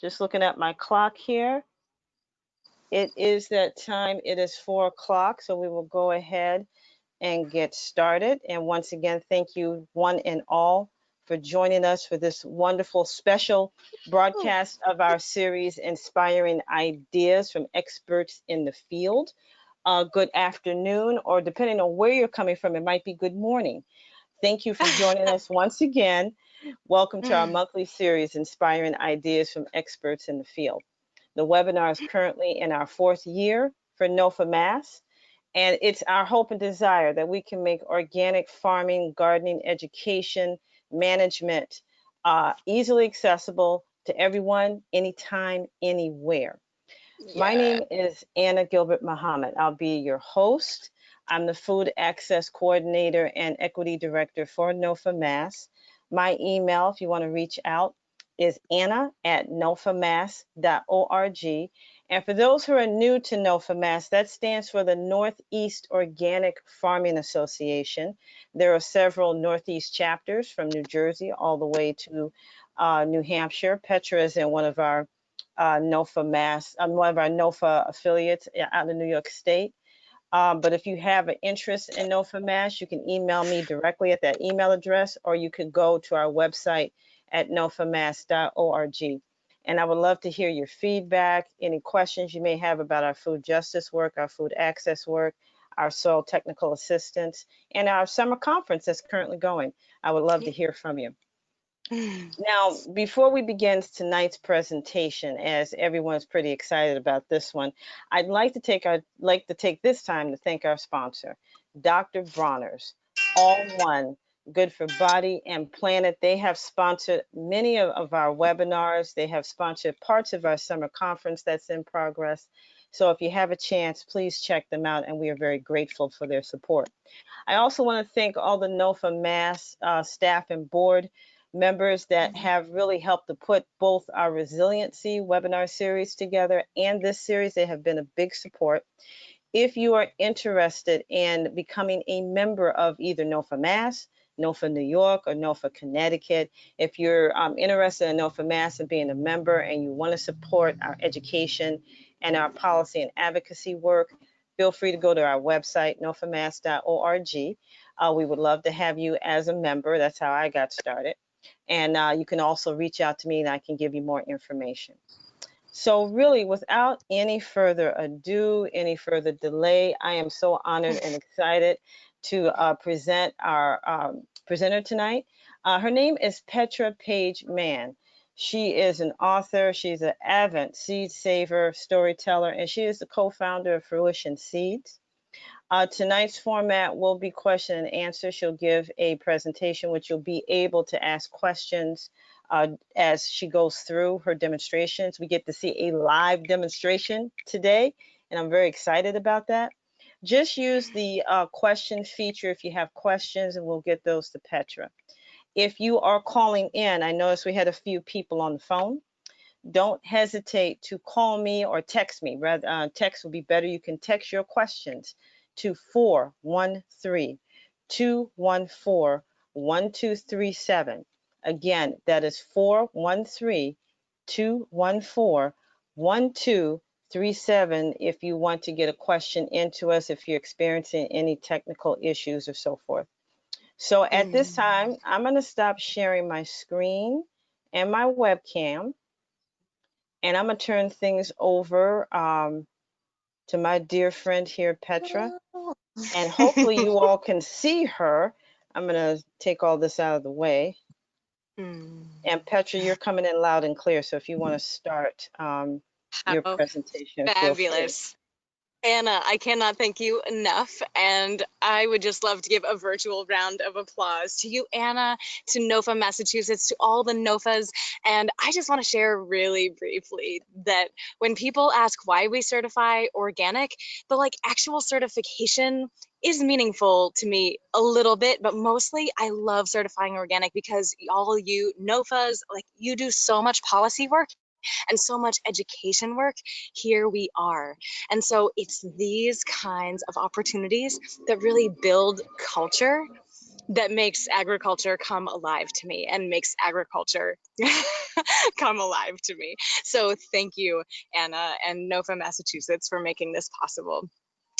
Just looking at my clock here. It is that time. It is 4 o'clock, so we will go ahead and get started. And once again, thank you one and all for joining us for this wonderful special broadcast of our series, Inspiring Ideas from Experts in the Field. Good afternoon, or depending on where you're coming from, it might be good morning. Thank you for joining us once again. Welcome to our monthly series, Inspiring Ideas from Experts in the Field. The webinar is currently in our 4th year for NOFA Mass, and it's our hope and desire that we can make organic farming, gardening, education, management easily accessible to everyone, anytime, anywhere. My name is Anna Gilbert Muhammad. I'll be your host. I'm the Food Access Coordinator and Equity Director for NOFA Mass. My email, if you want to reach out, is anna@nofamass.org. And for those who are new to NOFA Mass, that stands for the Northeast Organic Farming Association. There are several Northeast chapters from New Jersey all the way to New Hampshire. Petra is in one of our NOFA Mass, one of our NOFA affiliates out in New York State. But if you have an interest in NOFA Mass, you can email me directly at that email address, or you could go to our website at nofamass.org. And I would love to hear your feedback, any questions you may have about our food justice work, our food access work, our soil technical assistance, and our summer conference that's currently going. I would love to hear from you. Now, before we begin tonight's presentation, as everyone's pretty excited about this one, I'd like to take this time to thank our sponsor, Dr. Bronner's All One, Good for Body and Planet. They have sponsored many of our webinars. They have sponsored parts of our summer conference that's in progress. So if you have a chance, please check them out, and we are very grateful for their support. I also want to thank all the NOFA Mass staff and board members that have really helped to put both our resiliency webinar series together and this series. They have been a big support. If you are interested in becoming a member of either NOFA Mass, NOFA New York, or NOFA Connecticut, if you're interested in NOFA Mass and being a member and you want to support our education and our policy and advocacy work, feel free to go to our website, nofamass.org. We would love to have you as a member. That's how I got started. And you can also reach out to me and I can give you more information. So really, without any further ado, any further delay, I am so honored and excited to present our presenter tonight. Her name is Petra Page-Mann. She is an author. She's an avid seed saver, storyteller, and she is the co-founder of Fruition Seeds. Tonight's format will be question and answer. She'll give a presentation which you'll be able to ask questions as she goes through her demonstrations. We get to see a live demonstration today, and I'm very excited about that. Just use the question feature if you have questions, and we'll get those to Petra. If you are calling in, I noticed we had a few people on the phone. Don't hesitate to call me or text me. Rather, text will be better. You can text your questions to 413-214-1237. Again, that is 413-214-1237 if you want to get a question into us, if you're experiencing any technical issues or so forth. So at this time, I'm going to stop sharing my screen and my webcam, and I'm going to turn things over to my dear friend here, Petra. And hopefully you all can see her. I'm going to take all this out of the way. And Petra, you're coming in loud and clear. So if you want to start your presentation, fabulous. Anna, I cannot thank you enough, and I would just love to give a virtual round of applause to you, Anna, to NOFA Massachusetts, to all the NOFAs, and I just want to share really briefly that when people ask why we certify organic, the actual certification is meaningful to me a little bit, but mostly I love certifying organic because all you NOFAs, you do so much policy work and so much education work. Here we are. And so it's these kinds of opportunities that really build culture that makes agriculture come alive to me and makes agriculture come alive to me. So thank you, Anna and NOFA Massachusetts, for making this possible.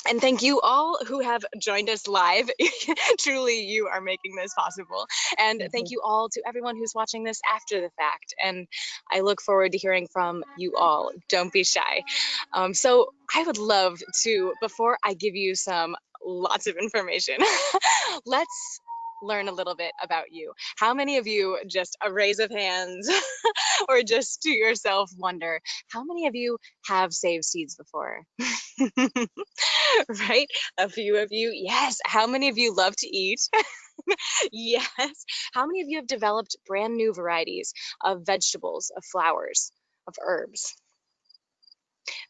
And thank you all who have joined us live. Truly, you are making this possible. And thank you all to everyone who's watching this after the fact. And I look forward to hearing from you all. Don't be shy. So I would love to, before I give you some lots of information, let's learn a little bit about you. How many of you, just a raise of hands, or just to yourself wonder, how many of you have saved seeds before? Right? A few of you. Yes. How many of you love to eat? Yes. How many of you have developed brand new varieties of vegetables, of flowers, of herbs?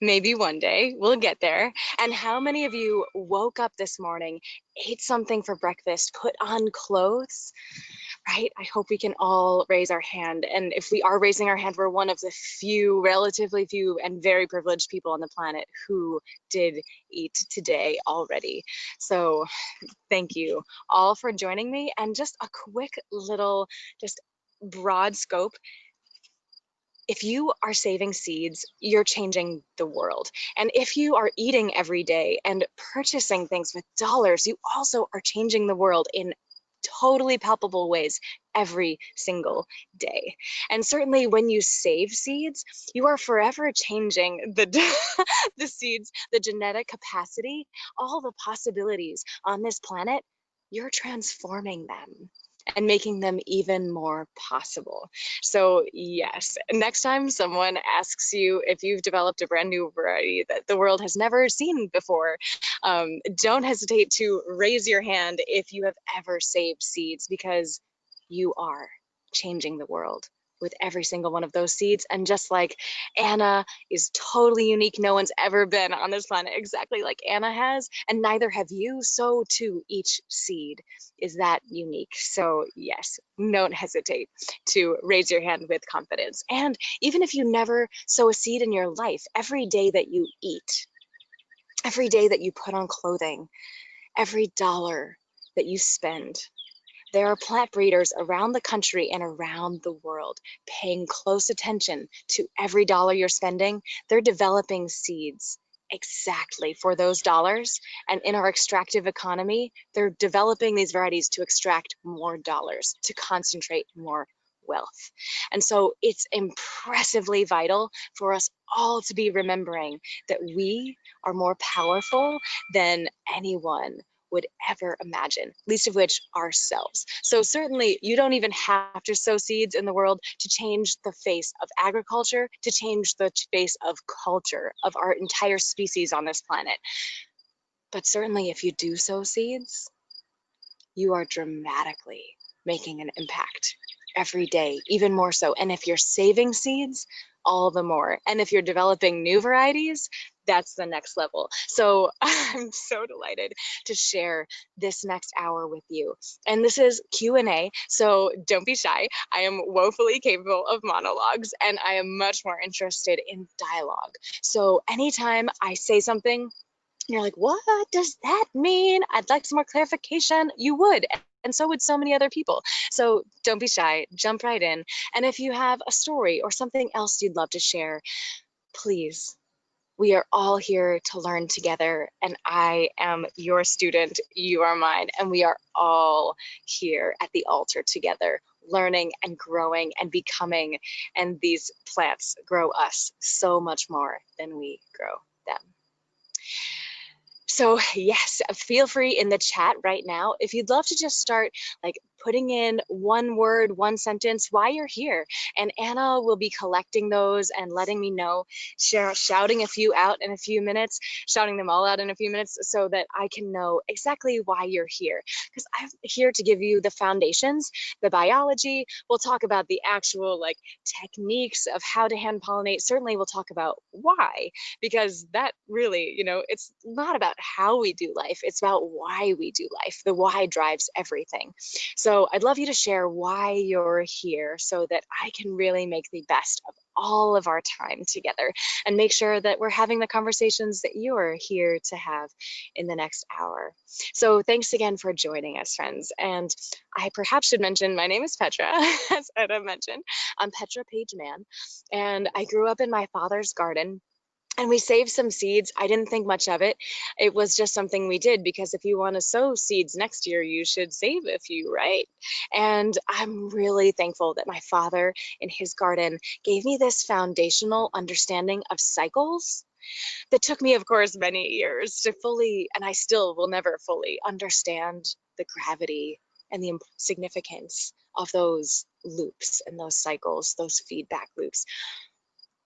Maybe one day we'll get there. And how many of you woke up this morning, ate something for breakfast, put on clothes? Right? I hope we can all raise our hand. And if we are raising our hand, we're one of the few, relatively few, and very privileged people on the planet who did eat today already. So thank you all for joining me. And just a quick little, just broad scope. If you are saving seeds, you're changing the world. And if you are eating every day and purchasing things with dollars, you also are changing the world in totally palpable ways every single day. And certainly when you save seeds, you are forever changing the the seeds, the genetic capacity, all the possibilities on this planet. You're transforming them and making them even more possible. So yes, next time someone asks you if you've developed a brand new variety that the world has never seen before, don't hesitate to raise your hand if you have ever saved seeds, because you are changing the world with every single one of those seeds. And just like Anna is totally unique, no one's ever been on this planet exactly like Anna has, and neither have you, so too each seed is that unique. So yes, don't hesitate to raise your hand with confidence. And even if you never sow a seed in your life, every day that you eat, every day that you put on clothing, every dollar that you spend, there are plant breeders around the country and around the world paying close attention to every dollar you're spending. They're developing seeds exactly for those dollars. And in our extractive economy, they're developing these varieties to extract more dollars, to concentrate more wealth. And so it's impressively vital for us all to be remembering that we are more powerful than anyone would ever imagine, least of which ourselves. So certainly you don't even have to sow seeds in the world to change the face of agriculture, to change the face of culture, of our entire species on this planet. But certainly if you do sow seeds, you are dramatically making an impact every day, even more so. And if you're saving seeds, all the more. And if you're developing new varieties, that's the next level. So I'm so delighted to share this next hour with you. And this is Q&A, so don't be shy. I am woefully capable of monologues, and I am much more interested in dialogue. So anytime I say something, you're like, what does that mean? I'd like some more clarification. You would. And so would so many other people. So don't be shy, jump right in. And if you have a story or something else you'd love to share, please, we are all here to learn together. And I am your student, you are mine. And we are all here at the altar together, learning and growing and becoming. And these plants grow us so much more than we grow them. So yes, feel free in the chat right now if you'd love to just start like putting in one word, one sentence why you're here. And Anna will be collecting those and letting me know, shouting a few out in a few minutes, shouting them all out in a few minutes so that I can know exactly why you're here. Because I'm here to give you the foundations, the biology. We'll talk about the actual like techniques of how to hand pollinate. Certainly we'll talk about why, because that really, you know, it's not about how we do life, it's about why we do life. The why drives everything. So So I'd love you to share why you're here so that I can really make the best of all of our time together and make sure that we're having the conversations that you're here to have in the next hour. So thanks again for joining us, friends. And I perhaps should mention, my name is Petra, as Anna mentioned. I'm Petra Page-Mann, and I grew up in my father's garden. And we saved some seeds. I didn't think much of it. It was just something we did because if you want to sow seeds next year, you should save a few, right? And I'm really thankful that my father in his garden gave me this foundational understanding of cycles that took me, of course, many years to fully, and I still will never fully understand the gravity and the significance of those loops and those cycles, those feedback loops.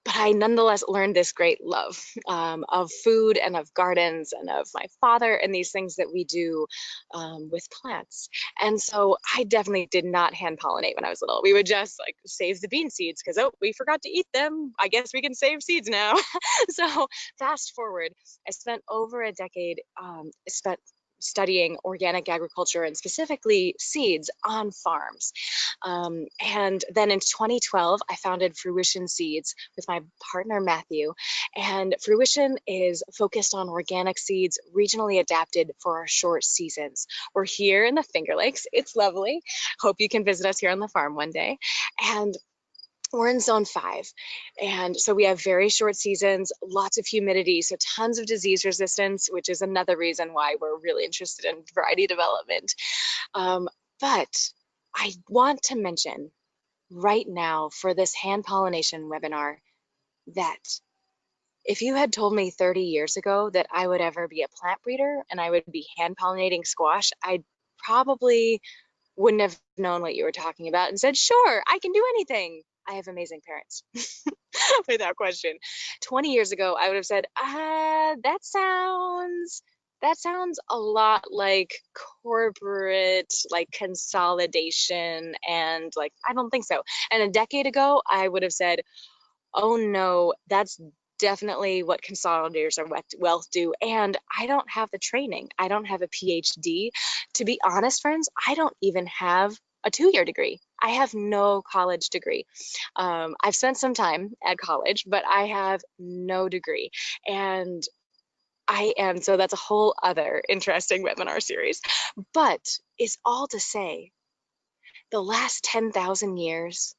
But I nonetheless learned this great love of food and of gardens and of my father and these things that we do with plants. And so I definitely did not hand pollinate when I was little. We would just like save the bean seeds because, oh, we forgot to eat them. I guess we can save seeds now. So fast forward, I spent over a decade, studying organic agriculture and specifically seeds on farms. And then in 2012, I founded Fruition Seeds with my partner, Matthew. And Fruition is focused on organic seeds, regionally adapted for our short seasons. We're here in the Finger Lakes. It's lovely. Hope you can visit us here on the farm one day. And we're in zone 5. And so we have very short seasons, lots of humidity, so tons of disease resistance, which is another reason why we're really interested in variety development. But I want to mention right now for this hand pollination webinar that if you had told me 30 years ago that I would ever be a plant breeder and I would be hand pollinating squash, I probably wouldn't have known what you were talking about and said, sure, I can do anything. I have amazing parents, without question. 20 years ago, I would have said, that sounds a lot like corporate, like consolidation, and like, I don't think so. And a decade ago, I would have said, oh no, that's definitely what consolidators are wealth do. And I don't have the training. I don't have a PhD. To be honest, friends, I don't even have a 2-year degree. I have no college degree. I've spent some time at college, but I have no degree. And so that's a whole other interesting webinar series. But it's all to say, the last 10,000 years,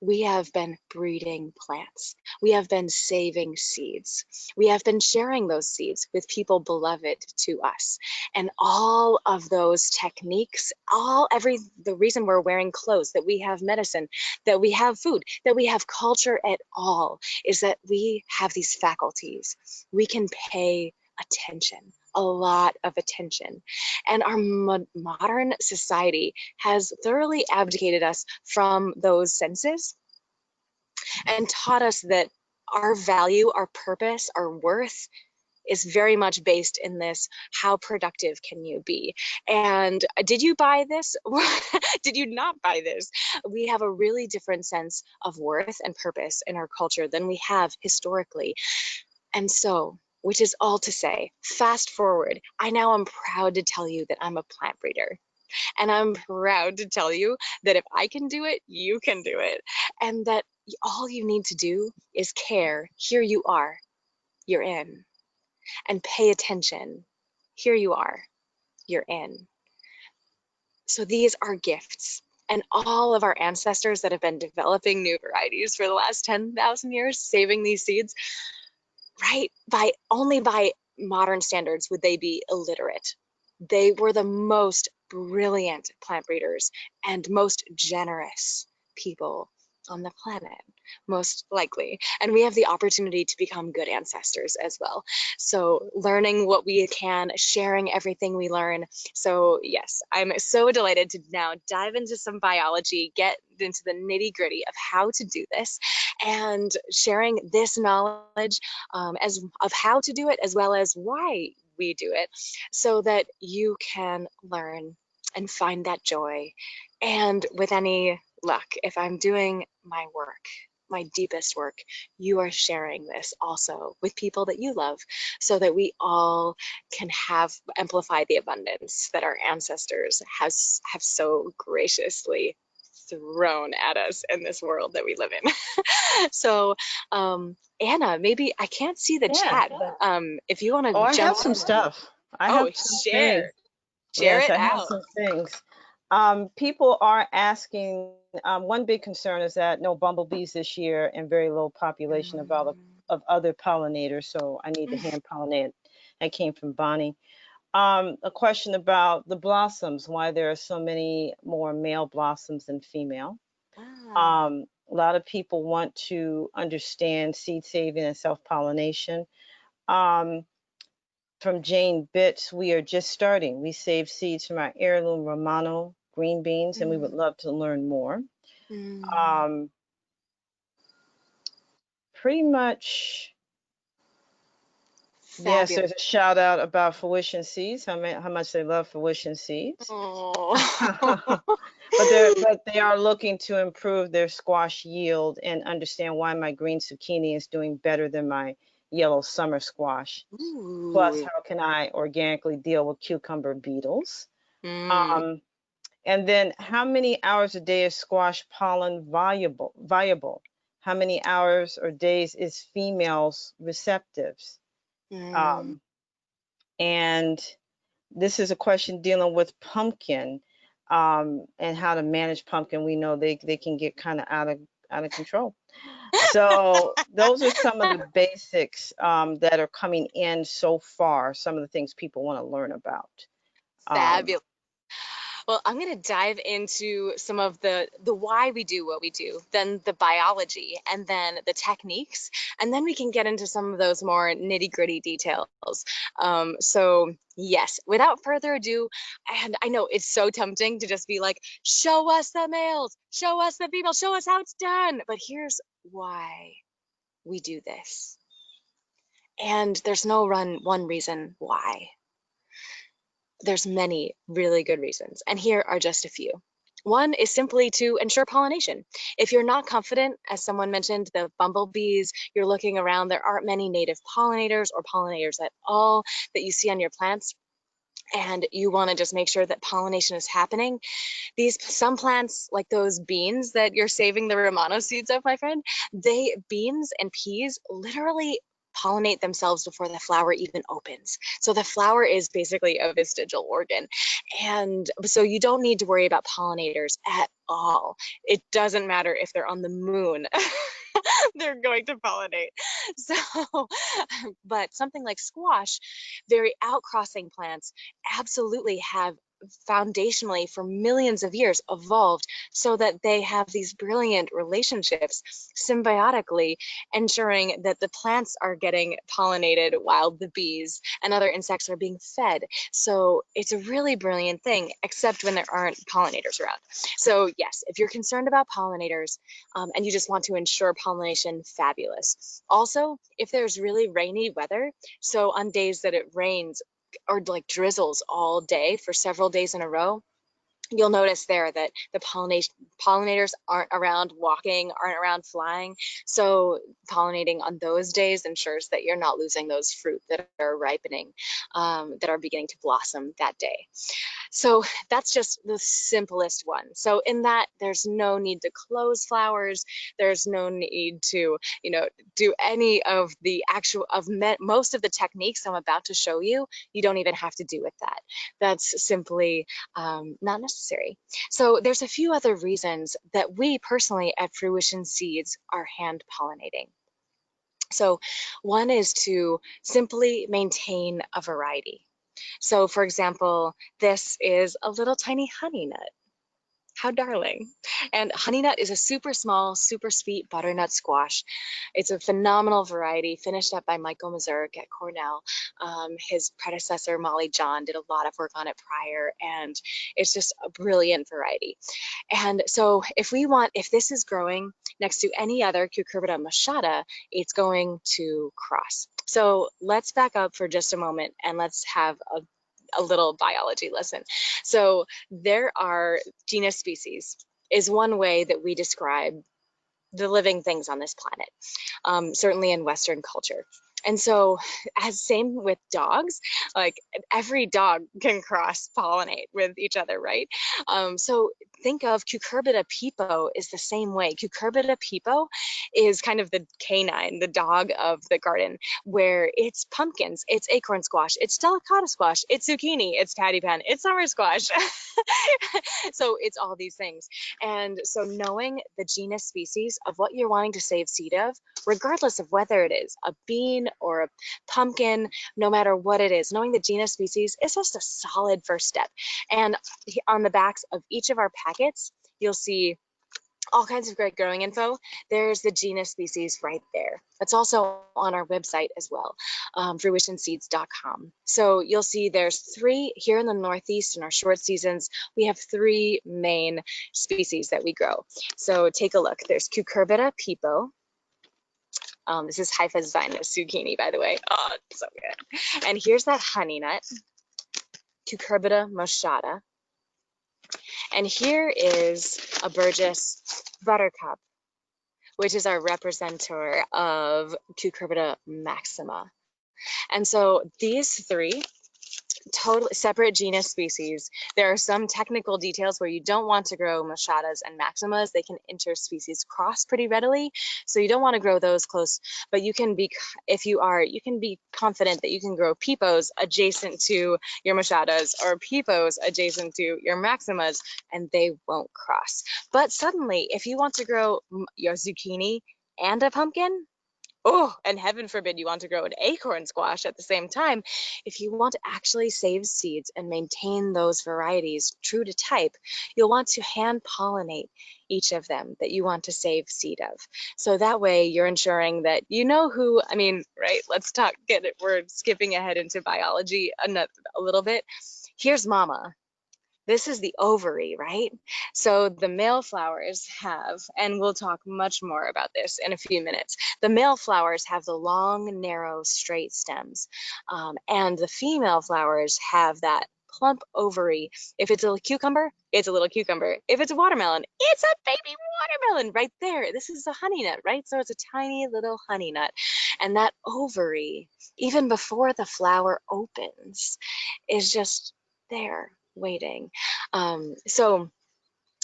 we have been breeding plants. We have been saving seeds. We have been sharing those seeds with people beloved to us. And all of those techniques, the reason we're wearing clothes, that we have medicine, that we have food, that we have culture at all, is that we have these faculties. We can pay attention, a lot of attention. And our modern society has thoroughly abdicated us from those senses and taught us that our value, our purpose, our worth is very much based in this: how productive can you be? And did you buy this? Did you not buy this? We have a really different sense of worth and purpose in our culture than we have historically. And so, which is all to say, fast forward, I now am proud to tell you that I'm a plant breeder. And I'm proud to tell you that if I can do it, you can do it. And that all you need to do is care. Here you are, you're in. And pay attention. Here you are, you're in. So these are gifts. And all of our ancestors that have been developing new varieties for the last 10,000 years, saving these seeds, right? Only by modern standards would they be illiterate. They were the most brilliant plant breeders and most generous people on the planet, most likely. And we have the opportunity to become good ancestors as well. So learning what we can, sharing everything we learn. So yes, I'm so delighted to now dive into some biology, get into the nitty-gritty of how to do this, and sharing this knowledge of how to do it, as well as why we do it, so that you can learn and find that joy. And with any luck, if I'm doing my work my deepest work, you are sharing this also with people that you love so that we all can amplify the abundance that our ancestors have so graciously thrown at us in this world that we live in. So, Anna, maybe I can't see the Yeah. chat, but if you want Oh, to I have jump some in, stuff. I oh, have some things. share Yes, it I have out. some things. People are asking, one big concern is that no bumblebees this year and very low population of other pollinators, so I need to hand pollinate. That came from Bonnie. A question about the blossoms, why there are so many more male blossoms than female. Ah, A lot of people want to understand seed saving and self-pollination. Um, from Jane Bitts, we are just starting. We save seeds from our heirloom Romano green beans, and we would mm, love to learn more. mm, Um, Pretty much, yes, fabulous. there's a shout out about Fruition Seeds, how much they love Fruition Seeds. Oh. But they are looking to improve their squash yield and understand why my green zucchini is doing better than my yellow summer squash. Plus, Ooh. how can I organically deal with cucumber beetles? Mm, Um, and then how many hours a day is squash pollen viable? How many hours or days is females receptives? mm. Um, and this is a question dealing with pumpkin, and how to manage pumpkin. We know they can get kind of out of control. So those are some of the basics that are coming in so far. Some of the things people want to learn about. Um, Fabulous. Well, I'm going to dive into some of the why we do what we do, then the biology, and then the techniques, and then we can get into some of those more nitty-gritty details. So yes, without further ado, and I know it's so tempting to just be like, show us the males, show us the females, show us how it's done. But here's why we do this. And there's no one reason why. There's many really good reasons, and here are just a few. One is simply to ensure pollination. If you're not confident, as someone mentioned, the bumblebees, you're looking around, there aren't many native pollinators or pollinators at all that you see on your plants, and you want to just make sure that pollination is happening. Some plants, like those beans that you're saving the Romano seeds of, my friend, beans and peas literally pollinate themselves before the flower even opens. So the flower is basically a vestigial organ. And so you don't need to worry about pollinators at all. It doesn't matter if they're on the moon. They're going to pollinate. So, but something like squash, very outcrossing plants, absolutely have foundationally for millions of years evolved so that they have these brilliant relationships symbiotically, ensuring that the plants are getting pollinated while the bees and other insects are being fed. So it's a really brilliant thing, except when there aren't pollinators around. So yes, if you're concerned about pollinators, and you just want to ensure pollination, fabulous. Also, if there's really rainy weather, so on days that it rains or like drizzles all day for several days in a row, you'll notice there that the pollinators aren't around walking, aren't around flying. So pollinating on those days ensures that you're not losing those fruit that are ripening, that are beginning to blossom that day. So that's just the simplest one. So in that, there's no need to close flowers. There's no need to, do any of the most of the techniques I'm about to show you. You don't even have to do with that. That's simply not necessary. So there's a few other reasons that we personally at Fruition Seeds are hand pollinating. So one is to simply maintain a variety. So for example, this is a little tiny honey nut. How darling. And honey nut is a super small, super sweet butternut squash. It's a phenomenal variety finished up by Michael Mazurek at Cornell. His predecessor, Molly John, did a lot of work on it prior, and it's just a brilliant variety. And so if this is growing next to any other Cucurbita machata, it's going to cross. So let's back up for just a moment and let's have a little biology lesson. So there are genus species is one way that we describe the living things on this planet, certainly in Western culture. And so, as same with dogs, like every dog can cross pollinate with each other, right? So think of cucurbita pepo is the same way. Cucurbita pepo is kind of the canine, the dog of the garden, where it's pumpkins, it's acorn squash, it's delicata squash, it's zucchini, it's patty pan, it's summer squash. So it's all these things. And so knowing the genus species of what you're wanting to save seed of, regardless of whether it is a bean or a pumpkin, no matter what it is, knowing the genus species is just a solid first step. And on the backs of each of our packets, you'll see all kinds of great growing info. There's the genus species right there. That's also on our website as well, fruitionseeds.com. So you'll see there's 3 here in the Northeast in our short seasons. We have 3 main species that we grow. So take a look. There's cucurbita pepo. This is Hyphus zucchini, by the way. Oh, it's so good. And here's that honey nut, cucurbita moschata. And here is a Burgess buttercup, which is our representative of Cucurbita maxima. And so these 3 totally separate genus species. There are some technical details where you don't want to grow machatas and maximas. They can interspecies cross pretty readily, so you don't want to grow those close. But you can be, if you are, you can be confident that you can grow pepos adjacent to your machatas or pepos adjacent to your maximas, and they won't cross. But suddenly, if you want to grow your zucchini and a pumpkin, oh, and heaven forbid you want to grow an acorn squash at the same time. If you want to actually save seeds and maintain those varieties true to type, you'll want to hand pollinate each of them that you want to save seed of. So that way you're ensuring that you know who, I mean, right, let's talk, we're skipping ahead into biology a little bit. Here's mama. This is the ovary, right? So the male flowers have, and we'll talk much more about this in a few minutes, the male flowers have the long, narrow, straight stems. And the female flowers have that plump ovary. If it's a cucumber, it's a little cucumber. If it's a watermelon, it's a baby watermelon right there. This is a honey nut, right? So it's a tiny little honey nut. And that ovary, even before the flower opens, is just there waiting. So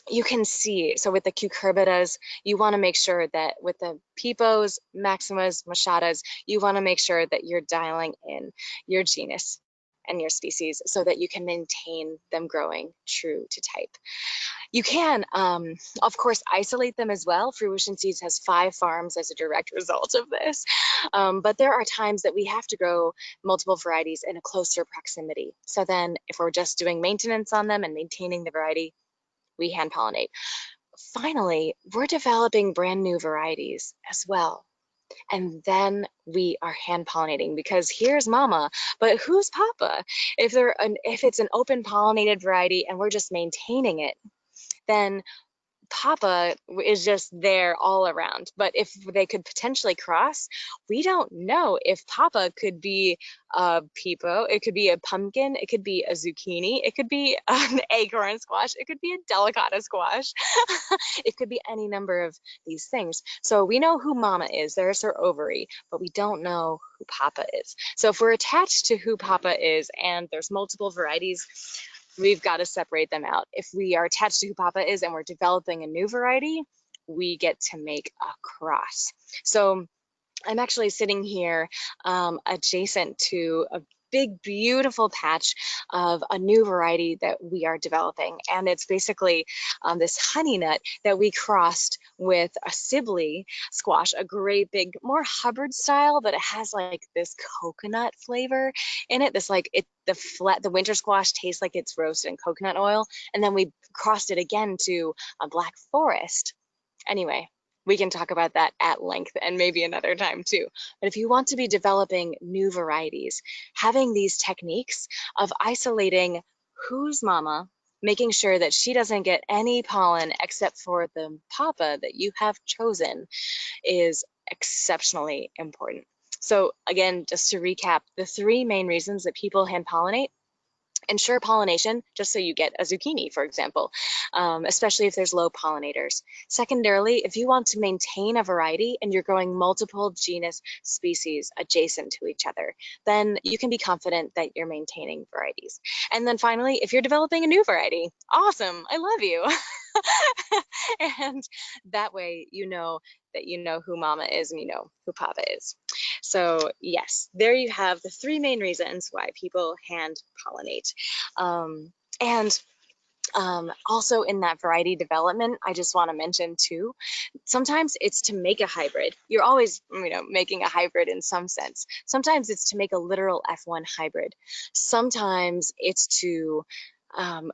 you can see, so with the cucurbitas, you want to make sure that with the pepos, maximas, machatas, you want to make sure that you're dialing in your genus and your species so that you can maintain them growing true to type. You can, of course, isolate them as well. Fruition Seeds has 5 farms as a direct result of this. But there are times that we have to grow multiple varieties in a closer proximity. So then if we're just doing maintenance on them and maintaining the variety, we hand pollinate. Finally, we're developing brand new varieties as well. And then we are hand pollinating, because here's mama, but who's papa? If it's an open pollinated variety and we're just maintaining it, then Papa is just there all around. But if they could potentially cross, we don't know if Papa could be a pepo, it could be a pumpkin, it could be a zucchini, it could be an acorn squash, it could be a delicata squash. It could be any number of these things. So we know who mama is, there's her ovary, but we don't know who Papa is. So if we're attached to who Papa is and there's multiple varieties, we've got to separate them out. If we are attached to who Papa is and we're developing a new variety, we get to make a cross. So I'm actually sitting here adjacent to a big, beautiful patch of a new variety that we are developing. And it's basically this honey nut that we crossed with a Sibley squash, a great big, more Hubbard style, but it has like this coconut flavor in it. This like, the winter squash tastes like it's roasted in coconut oil. And then we crossed it again to a black forest. Anyway, we can talk about that at length and maybe another time too. But if you want to be developing new varieties, having these techniques of isolating who's mama, making sure that she doesn't get any pollen except for the papa that you have chosen, is exceptionally important. So again, just to recap, the 3 main reasons that people hand pollinate ensure pollination, just so you get a zucchini, for example, especially if there's low pollinators. Secondarily, if you want to maintain a variety and you're growing multiple genus species adjacent to each other, then you can be confident that you're maintaining varieties. And then finally, if you're developing a new variety, awesome, I love you. And that way you know that you know who mama is and you know who papa is. So yes, there you have the 3 main reasons why people hand pollinate. And also in that variety development, I just want to mention too, sometimes it's to make a hybrid. You're always, making a hybrid in some sense. Sometimes it's to make a literal F1 hybrid. Sometimes it's to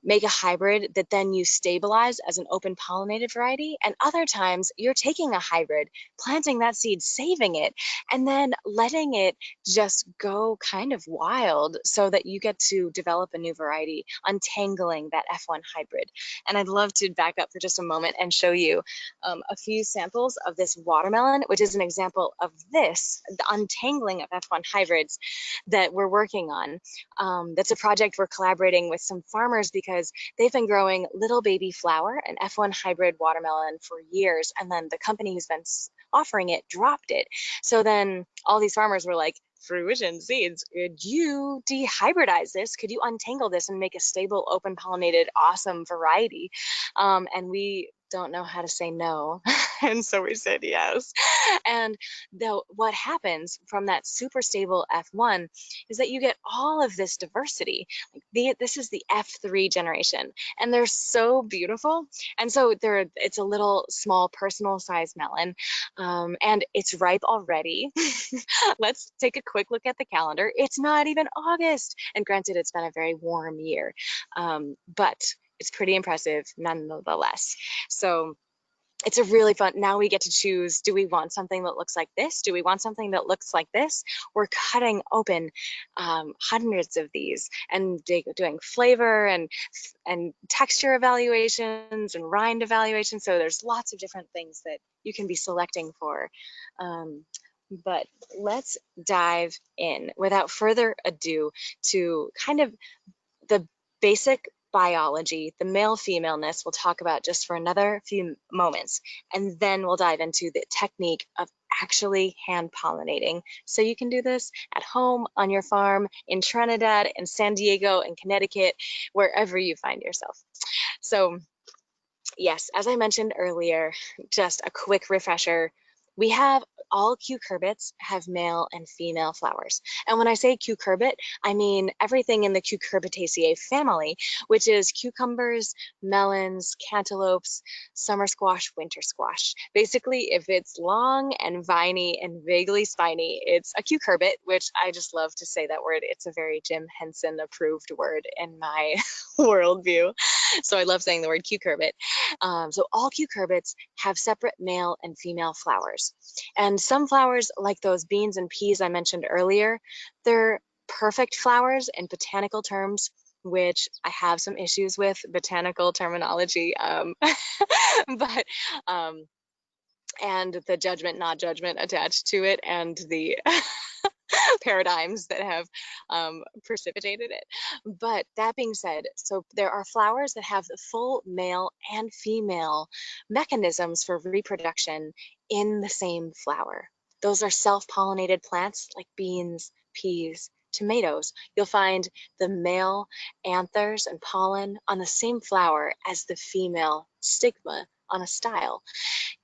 make a hybrid that then you stabilize as an open pollinated variety. And other times you're taking a hybrid, planting that seed, saving it, and then letting it just go kind of wild so that you get to develop a new variety, untangling that F1 hybrid. And I'd love to back up for just a moment and show you a few samples of this watermelon, which is an example of this, the untangling of F1 hybrids that we're working on. That's a project we're collaborating with some farmers because they've been growing little baby flower, an F1 hybrid watermelon, for years, and then the company who's been offering it dropped it. So then all these farmers were like, Fruition Seeds, could you dehybridize this? Could you untangle this and make a stable, open pollinated, awesome variety? And we don't know how to say no. And so we said yes. And what happens from that super stable F1 is that you get all of this diversity. This is the F3 generation, and they're so beautiful. And so it's a little small personal size melon, and it's ripe already. Let's take a quick look at the calendar. It's not even August. And granted, it's been a very warm year, but it's pretty impressive nonetheless. So it's a really fun, now we get to choose, do we want something that looks like this? Do we want something that looks like this? We're cutting open hundreds of these and doing flavor and texture evaluations and rind evaluations. So there's lots of different things that you can be selecting for. But let's dive in without further ado to kind of the basic biology, the male-femaleness we'll talk about just for another few moments, and then we'll dive into the technique of actually hand pollinating. So you can do this at home, on your farm, in Trinidad, in San Diego, in Connecticut, wherever you find yourself. So yes, as I mentioned earlier, just a quick refresher, we have all cucurbits have male and female flowers. And when I say cucurbit, I mean everything in the Cucurbitaceae family, which is cucumbers, melons, cantaloupes, summer squash, winter squash. Basically, if it's long and viney and vaguely spiny, it's a cucurbit, which I just love to say that word. It's a very Jim Henson approved word in my worldview. So I love saying the word cucurbit. So all cucurbits have separate male and female flowers. And some flowers, like those beans and peas I mentioned earlier, they're perfect flowers in botanical terms, which I have some issues with botanical terminology, but and the judgment, not judgment attached to it, and the paradigms that have precipitated it. But that being said, so there are flowers that have the full male and female mechanisms for reproduction in the same flower. Those are self-pollinated plants like beans, peas, tomatoes. You'll find the male anthers and pollen on the same flower as the female stigma on a style.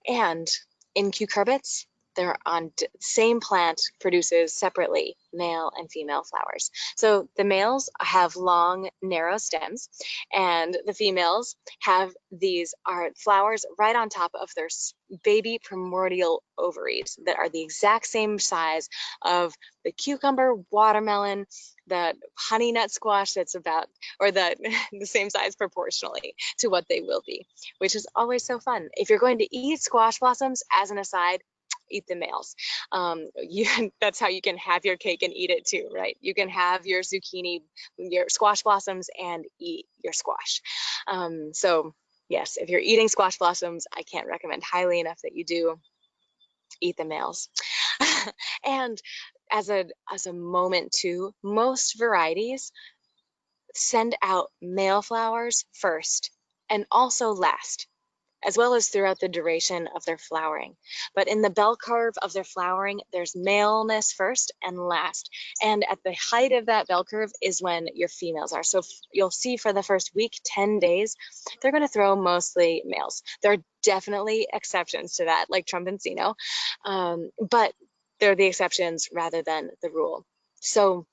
And in cucurbits, they're on same plant produces separately male and female flowers. So the males have long, narrow stems, and the females have these are flowers right on top of their baby primordial ovaries that are the exact same size of the cucumber, watermelon, the honey nut squash that's about, or the same size proportionally to what they will be, which is always so fun. If you're going to eat squash blossoms, as an aside, eat the males. That's how you can have your cake and eat it too, right? You can have your zucchini, your squash blossoms, and eat your squash. So yes, if you're eating squash blossoms, I can't recommend highly enough that you do eat the males. And as a moment too, most varieties send out male flowers first and also last, as well as throughout the duration of their flowering. But in the bell curve of their flowering, there's maleness first and last. And at the height of that bell curve is when your females are. So you'll see for the first week, 10 days, they're going to throw mostly males. There are definitely exceptions to that, like Trumpencino, but they're the exceptions rather than the rule. So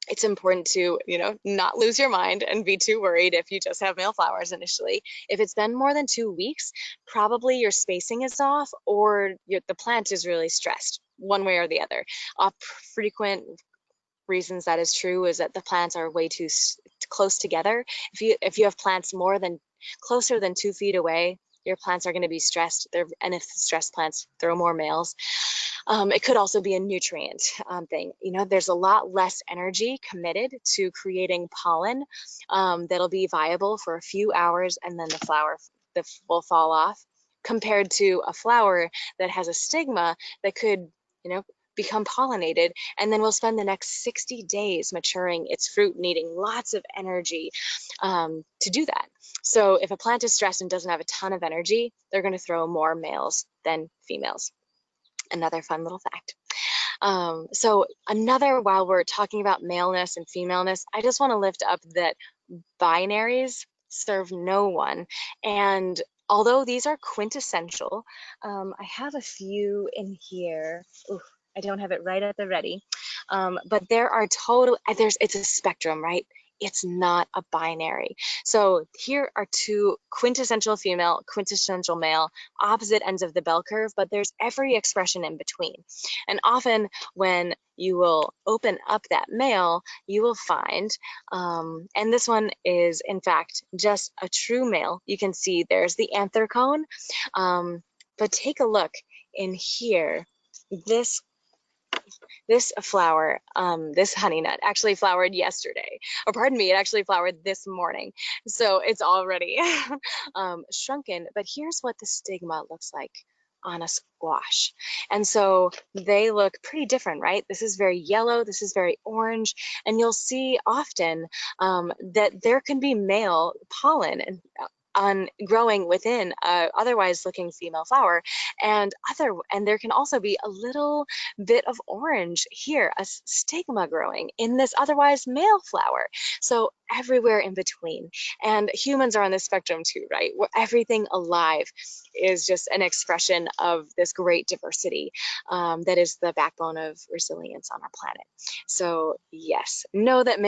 it's important to, not lose your mind and be too worried if you just have male flowers initially. If it's been more than 2 weeks, probably your spacing is off or the plant is really stressed, one way or the other. Frequent reasons that is true is that the plants are way too close together. If you have plants closer than 2 feet away, your plants are going to be stressed. And if stressed plants throw more males. It could also be a nutrient thing. There's a lot less energy committed to creating pollen that'll be viable for a few hours, and then the flower will fall off, compared to a flower that has a stigma that could, become pollinated, and then we'll spend the next 60 days maturing its fruit, needing lots of energy to do that. So if a plant is stressed and doesn't have a ton of energy, they're going to throw more males than females. Another fun little fact. So while we're talking about maleness and femaleness, I just want to lift up that binaries serve no one. And although these are quintessential, I have a few in here. Ooh, I don't have it right at the ready, but it's a spectrum, right? It's not a binary. So here are two quintessential female, quintessential male, opposite ends of the bell curve, but there's every expression in between. And often when you will open up that male, you will find, and this one is in fact just a true male. You can see there's the anther cone, but take a look in here. This flower, this honey nut actually flowered yesterday, or pardon me, it actually flowered this morning. So it's already shrunken, but here's what the stigma looks like on a squash. And so they look pretty different, right? This is very yellow, this is very orange, and you'll see often that there can be male pollen on growing within a otherwise looking female flower, and there can also be a little bit of orange here, a stigma growing in this otherwise male flower. So everywhere in between. And humans are on this spectrum too, right? Where everything alive is just an expression of this great diversity that is the backbone of resilience on our planet. So yes, know that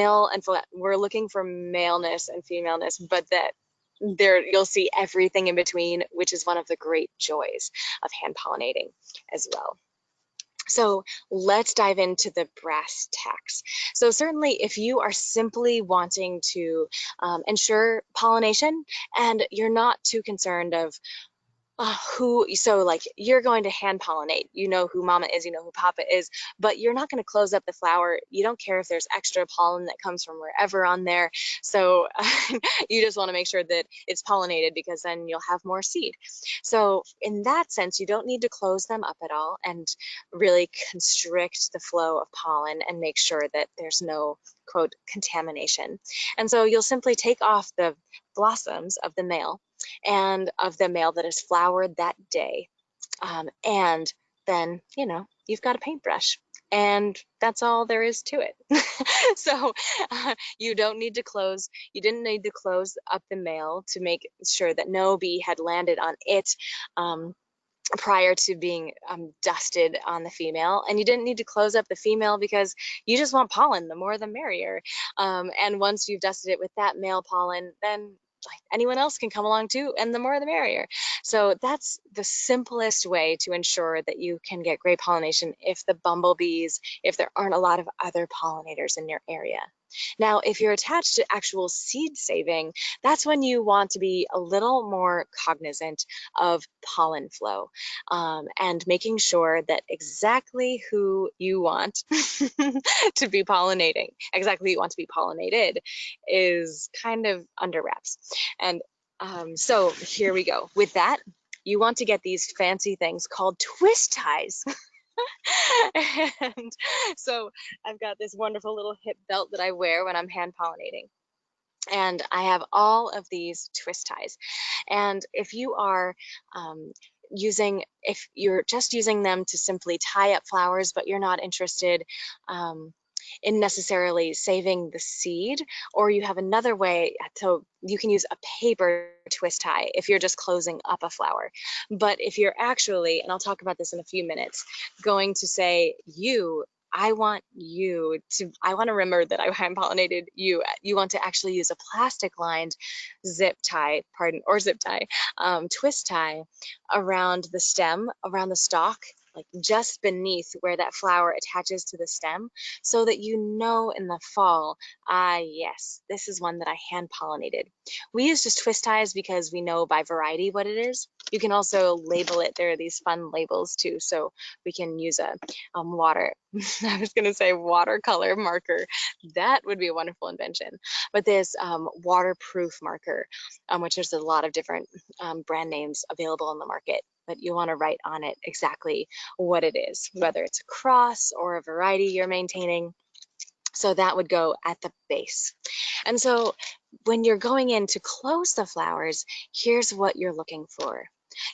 we're looking for maleness and femaleness, but that you'll see everything in between, which is one of the great joys of hand pollinating as well. So let's dive into the brass tacks. So certainly if you are simply wanting to ensure pollination and you're not too concerned of like you're going to hand pollinate, you know who mama is, you know who papa is, but you're not going to close up the flower. You don't care if there's extra pollen that comes from wherever on there. So you just want to make sure that it's pollinated, because then you'll have more seed. So in that sense, you don't need to close them up at all and really constrict the flow of pollen and make sure that there's no, quote, contamination. And so you'll simply take off the blossoms of the male and of the male that is flowered that day. And then, you've got a paintbrush, and that's all there is to it. So you didn't need to close up the male to make sure that no bee had landed on it prior to being dusted on the female, and you didn't need to close up the female because you just want pollen, the more the merrier. And once you've dusted it with that male pollen, then anyone else can come along too, and the more the merrier. So that's the simplest way to ensure that you can get great pollination if there aren't a lot of other pollinators in your area. Now, if you're attached to actual seed saving, that's when you want to be a little more cognizant of pollen flow and making sure that exactly who you want to be pollinated is kind of under wraps. And so here we go. With that, you want to get these fancy things called twist ties. And so I've got this wonderful little hip belt that I wear when I'm hand pollinating. And I have all of these twist ties. And if you are if you're just using them to simply tie up flowers, but you're not interested in necessarily saving the seed, or you have another way, so you can use a paper twist tie if you're just closing up a flower. But if you're actually, and I'll talk about this in a few minutes, going to say I want to remember that I hand pollinated you. You want to actually use a plastic lined zip tie, twist tie around the stem, around the stalk, like just beneath where that flower attaches to the stem, so that you know in the fall, yes, this is one that I hand pollinated. We use just twist ties because we know by variety what it is. You can also label it. There are these fun labels too, so we can use a I was going to say watercolor marker. That would be a wonderful invention. But this waterproof marker, which there's a lot of different brand names available on the market, but you want to write on it exactly what it is, whether it's a cross or a variety you're maintaining. So that would go at the base. And so when you're going in to close the flowers, here's what you're looking for.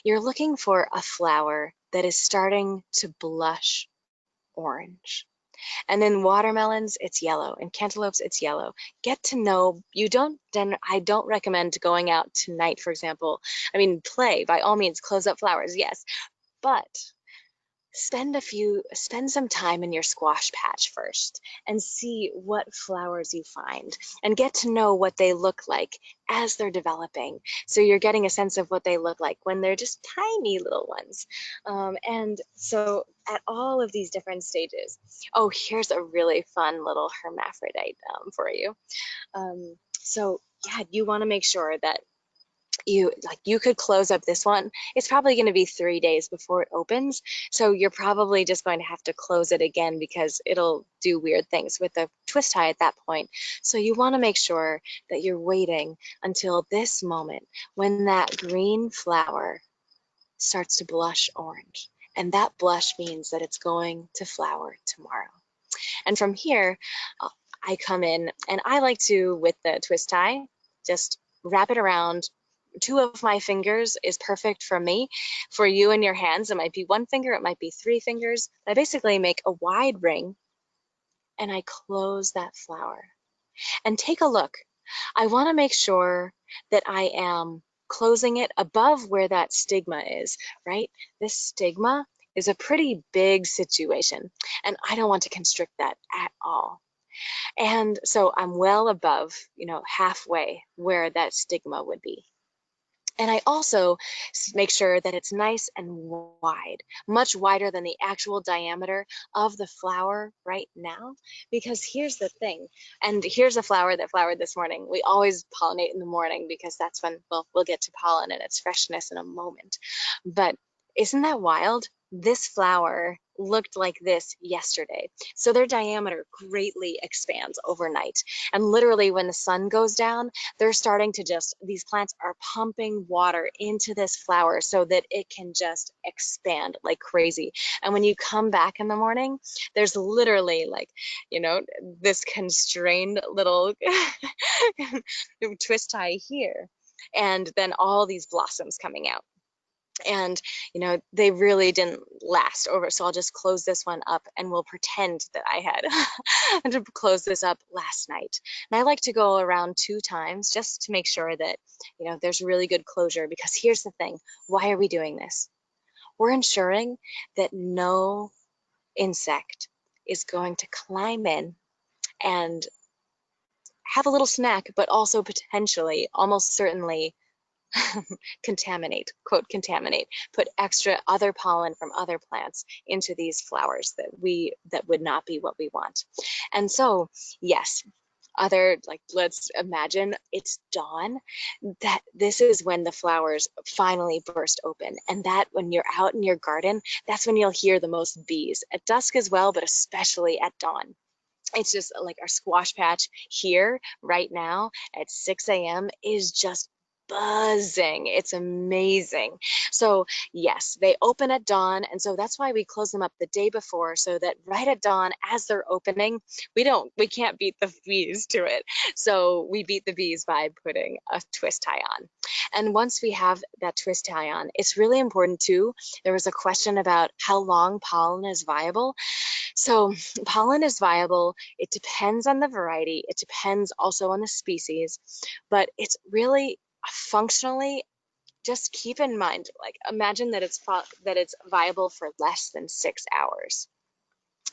You're looking for a flower that is starting to blush orange. And in watermelons, it's yellow. In cantaloupes, it's yellow. Get to know, I don't recommend going out tonight, for example. I mean, play, by all means, close up flowers, yes. But spend some time in your squash patch first and see what flowers you find and get to know what they look like as they're developing. So you're getting a sense of what they look like when they're just tiny little ones. And so at all of these different stages, oh, here's a really fun little hermaphrodite for you. So yeah, you want to make sure that you could close up this one. It's probably going to be 3 days before it opens, so you're probably just going to have to close it again because it'll do weird things with the twist tie at that point. So you want to make sure that you're waiting until this moment when that green flower starts to blush orange, and that blush means that it's going to flower tomorrow. And from here, I come in and I like to, with the twist tie, just wrap it around. 2 of my fingers is perfect for me. For you and your hands, it might be 1 finger, it might be 3 fingers. I basically make a wide ring and I close that flower. And take a look. I want to make sure that I am closing it above where that stigma is, right? This stigma is a pretty big situation, and I don't want to constrict that at all. And so I'm well above, halfway where that stigma would be. And I also make sure that it's nice and wide, much wider than the actual diameter of the flower right now. Because here's the thing, and here's a flower that flowered this morning. We always pollinate in the morning because that's when, well, we'll get to pollen and its freshness in a moment. But isn't that wild? This flower looked like this yesterday. So their diameter greatly expands overnight. And literally when the sun goes down, they're starting to these plants are pumping water into this flower so that it can just expand like crazy. And when you come back in the morning, there's literally this constrained little twist tie here. And then all these blossoms coming out. And they really didn't last over, so I'll just close this one up and we'll pretend that I had to close this up last night. And I like to go around 2 times just to make sure that there's really good closure, because here's the thing, why are we doing this? We're ensuring that no insect is going to climb in and have a little snack, but also potentially, almost certainly, contaminate, quote, contaminate, put extra other pollen from other plants into these flowers that would not be what we want. And so, yes, let's imagine it's dawn, that this is when the flowers finally burst open. And that when you're out in your garden, that's when you'll hear the most bees, at dusk as well, but especially at dawn. It's just like our squash patch here right now at 6 a.m. is just buzzing. It's amazing. So yes, they open at dawn, and so that's why we close them up the day before, so that right at dawn, as they're opening, we can't beat the bees to it. So we beat the bees by putting a twist tie on. And once we have that twist tie on, it's really important too. There was a question about how long pollen is viable. So pollen is viable. It depends on the variety. It depends also on the species, but it's really functionally, just keep in mind, like imagine that it's viable for less than 6 hours.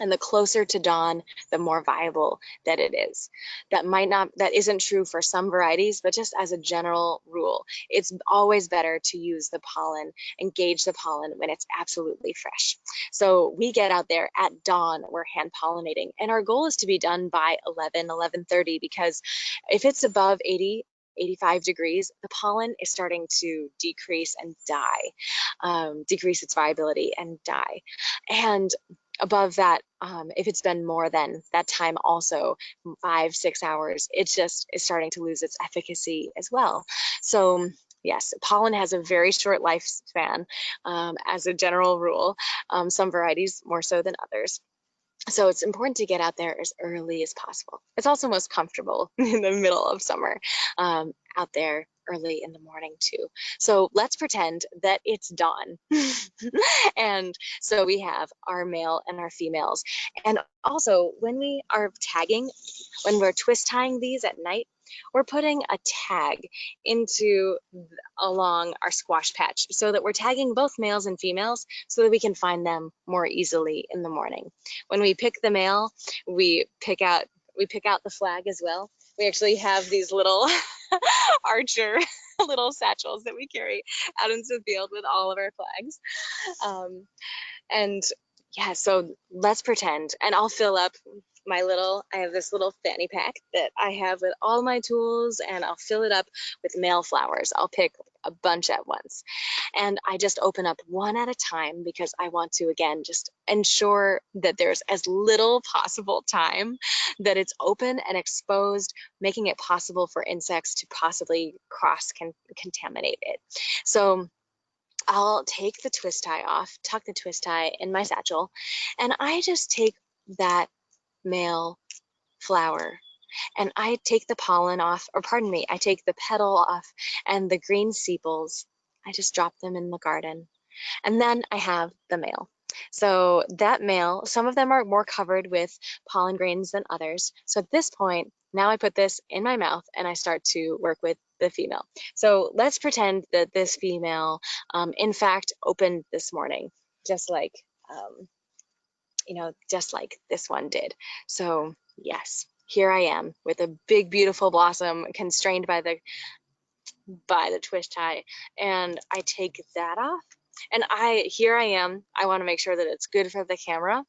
And the closer to dawn, the more viable that it is. That isn't true for some varieties, but just as a general rule, it's always better to use the pollen, engage the pollen when it's absolutely fresh. So we get out there at dawn, we're hand pollinating, and our goal is to be done by 11:30, because if it's above 85 degrees, the pollen is starting to decrease and die, decrease its viability and die. And above that, if it's been more than that time, also 5-6 hours, it just is starting to lose its efficacy as well. So yes, pollen has a very short lifespan, as a general rule, some varieties more so than others. So it's important to get out there as early as possible. It's also most comfortable in the middle of summer, out there early in the morning too. So let's pretend that it's dawn. And so we have our male and our females. And also when we are tagging, when we're twist tying these at night, we're putting a tag along our squash patch, so that we're tagging both males and females so that we can find them more easily in the morning. When we pick the male, we pick out the flag as well. We actually have these little archer little satchels that we carry out into the field with all of our flags. And yeah, so let's pretend, and I'll fill up I have this little fanny pack that I have with all my tools, and I'll fill it up with male flowers. I'll pick a bunch at once. And I just open up one at a time, because I want to, again, just ensure that there's as little possible time that it's open and exposed, making it possible for insects to possibly contaminate it. So I'll take the twist tie off, tuck the twist tie in my satchel, and I just take that male flower and I take the pollen off, or pardon me, I take the petal off, and the green sepals, I just drop them in the garden. And then I have the male. So that male, some of them are more covered with pollen grains than others. So at this point, now I put this in my mouth and I start to work with the female. So let's pretend that this female, in fact, opened this morning, just like, just like this one did. So yes, here I am with a big, beautiful blossom constrained by the twist tie, and I take that off, and here I am. I want to make sure that it's good for the camera,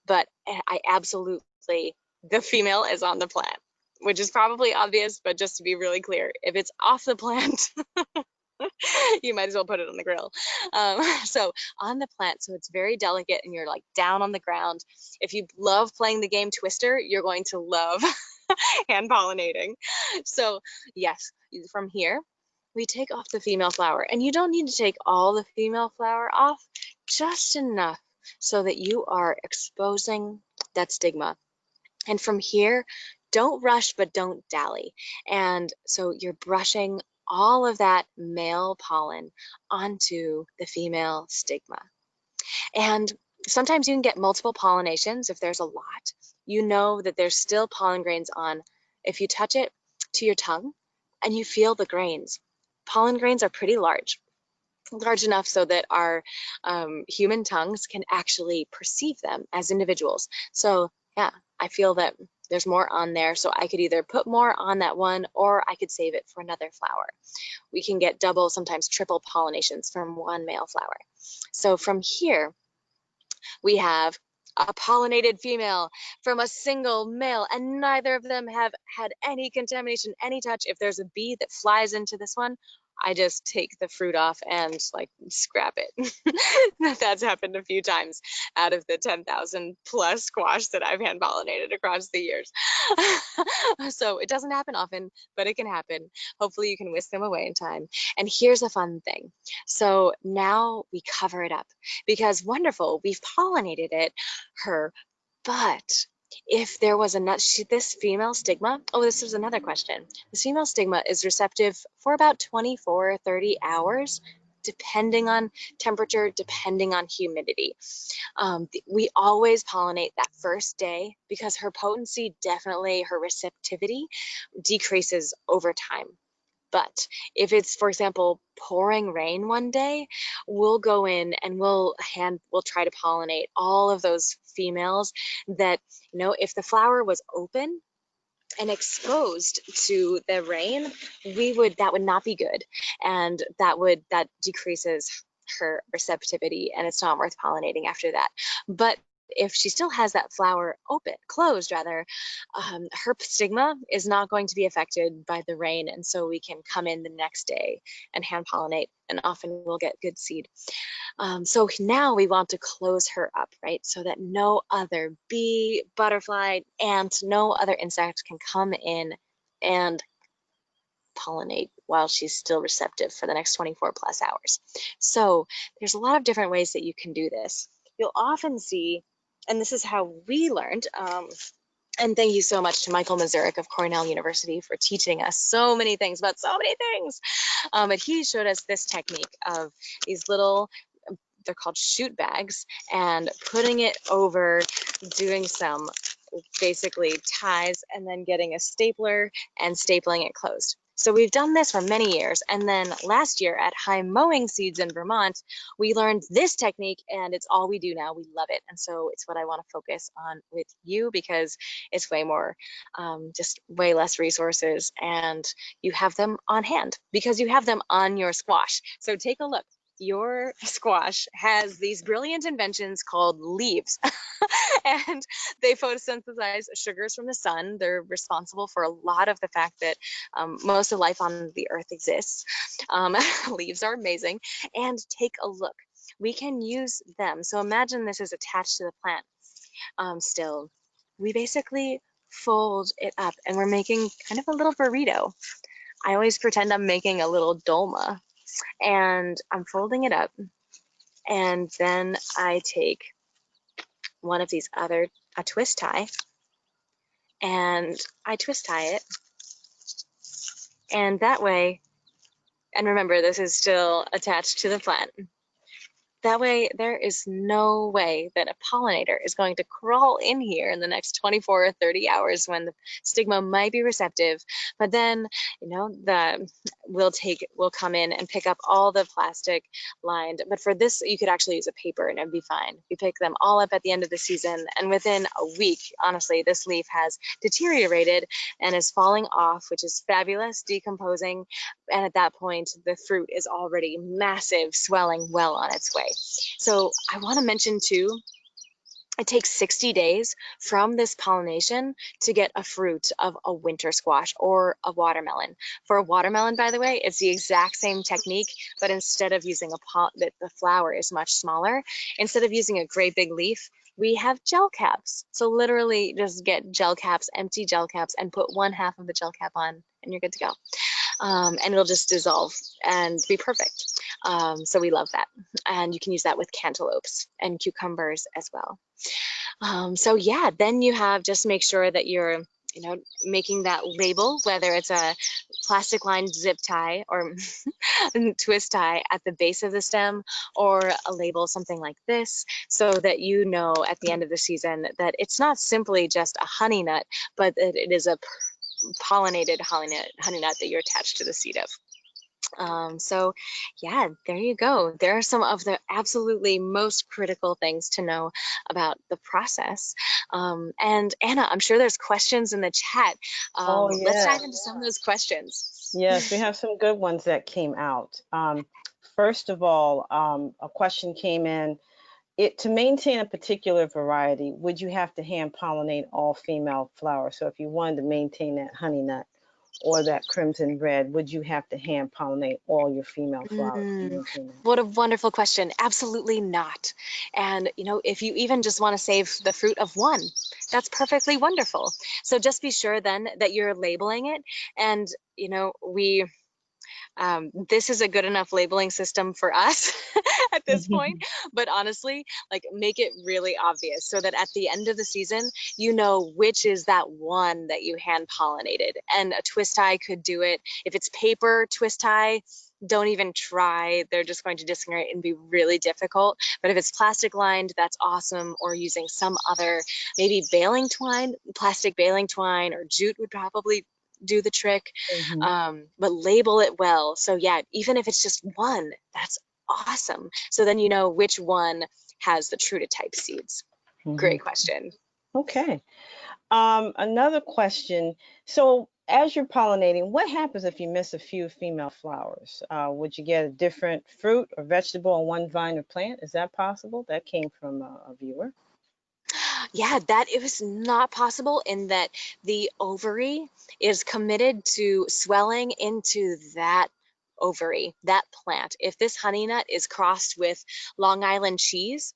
but I absolutely, the female is on the plant, which is probably obvious, but just to be really clear, if it's off the plant, you might as well put it on the grill. So on the plant, so it's very delicate, and you're like down on the ground. If you love playing the game Twister, you're going to love hand pollinating. So yes, from here, we take off the female flower, and you don't need to take all the female flower off, just enough so that you are exposing that stigma. And from here, don't rush, but don't dally. And so you're brushing all of that male pollen onto the female stigma. And sometimes you can get multiple pollinations. If there's a lot, you know that there's still pollen grains on. If you touch it to your tongue and you feel the grains, pollen grains are pretty large enough so that our human tongues can actually perceive them as individuals. So yeah, I feel that there's more on there, so I could either put more on that one, or I could save it for another flower. We can get double, sometimes triple pollinations from one male flower. So from here, we have a pollinated female from a single male, and neither of them have had any contamination, any touch. If there's a bee that flies into this one, I just take the fruit off and like scrap it. That's happened a few times out of the 10,000 plus squash that I've hand pollinated across the years. So it doesn't happen often, but it can happen. Hopefully you can whisk them away in time. And here's a fun thing. So now we cover it up because wonderful, we've pollinated her, but if there was a nut, this female stigma, oh, this is another question. This female stigma is receptive for about 24 or 30 hours, depending on temperature, depending on humidity. We always pollinate that first day because her potency, definitely her receptivity decreases over time. But if it's, for example, pouring rain one day, we'll go in and we'll try to pollinate all of those females that, if the flower was open and exposed to the rain, that would not be good. And that decreases her receptivity and it's not worth pollinating after that. But if she still has that flower closed rather, her stigma is not going to be affected by the rain. And so we can come in the next day and hand pollinate and often we'll get good seed. So now we want to close her up, right? So that no other bee, butterfly, ant, no other insect can come in and pollinate while she's still receptive for the next 24 plus hours. So there's a lot of different ways that you can do this. You'll often see, and this is how we learned, and thank you so much to Michael Mazurek of Cornell University for teaching us so many things about so many things. But he showed us this technique of these little, they're called shoot bags, and putting it over, doing some basically ties, and then getting a stapler and stapling it closed. So we've done this for many years. And then last year at High Mowing Seeds in Vermont, we learned this technique and it's all we do now. We love it. And so it's what I want to focus on with you because it's way more, just way less resources and you have them on hand because you have them on your squash. So take a look. Your squash has these brilliant inventions called leaves and they photosynthesize sugars from the sun. They're responsible for a lot of the fact that most of life on the earth exists. Leaves are amazing. And take a look. We can use them. So imagine this is attached to the plant still. We basically fold it up and we're making kind of a little burrito. I always pretend I'm making a little dolma. And I'm folding it up and then I take one of these a twist tie, and I twist tie it, and that way, and remember this is still attached to the plant, that way there is no way that a pollinator is going to crawl in here in the next 24 or 30 hours when the stigma might be receptive, but then we'll come in and pick up all the plastic lined, but for this you could actually use a paper and it'd be fine. We pick them all up at the end of the season and within a week, honestly, this leaf has deteriorated and is falling off, which is fabulous, decomposing, and at that point the fruit is already massive, swelling, well on its way. So I want to mention too, it takes 60 days from this pollination to get a fruit of a winter squash or a watermelon. For a watermelon, by the way, it's the exact same technique, but instead of using the flower is much smaller, instead of using a great big leaf, we have gel caps. So literally just get gel caps, empty gel caps, and put 1/2 of the gel cap on and you're good to go. And it'll just dissolve and be perfect. So we love that. And you can use that with cantaloupes and cucumbers as well. So yeah, then you have, just make sure that you're making that label, whether it's a plastic lined zip tie or twist tie at the base of the stem, or a label something like this, so that you know at the end of the season that it's not simply just a honey nut, but that it is a pollinated honey nut that you're attached to the seed of. So yeah, there you go. There are some of the absolutely most critical things to know about the process. And Anna, I'm sure there's questions in the chat. Oh, yeah. Let's dive into some of those questions. Yes, we have some good ones that came out. First of all, a question came in. To maintain a particular variety, would you have to hand pollinate all female flowers? So if you wanted to maintain that honey nut, or that crimson red? Would you have to hand pollinate all your female flowers? Mm, Male, female? what a wonderful question. Absolutely not. And, you know, if you even just want to save the fruit of one, that's perfectly wonderful. So just be sure then that you're labeling it. And, you know, this is a good enough labeling system for us at this point, but honestly, like make it really obvious so that at the end of the season, you know which is that one that you hand pollinated. And a twist tie could do it. If it's paper twist tie, don't even try. They're just going to disintegrate and be really difficult. But if it's plastic lined, that's awesome. Or using some other, maybe baling twine, plastic baling twine, or jute would probably do the trick. But label it well. So yeah, even if it's just one, that's awesome. So then you know which one has the true to type seeds. Great question. Okay. Another question. So as you're pollinating, what happens if you miss a few female flowers? Would you get a different fruit or vegetable on one vine or plant? Is that possible? That came from a viewer. Yeah, that it was not possible in that the ovary is committed to swelling into that ovary, that plant. If this honey nut is crossed with Long Island cheese,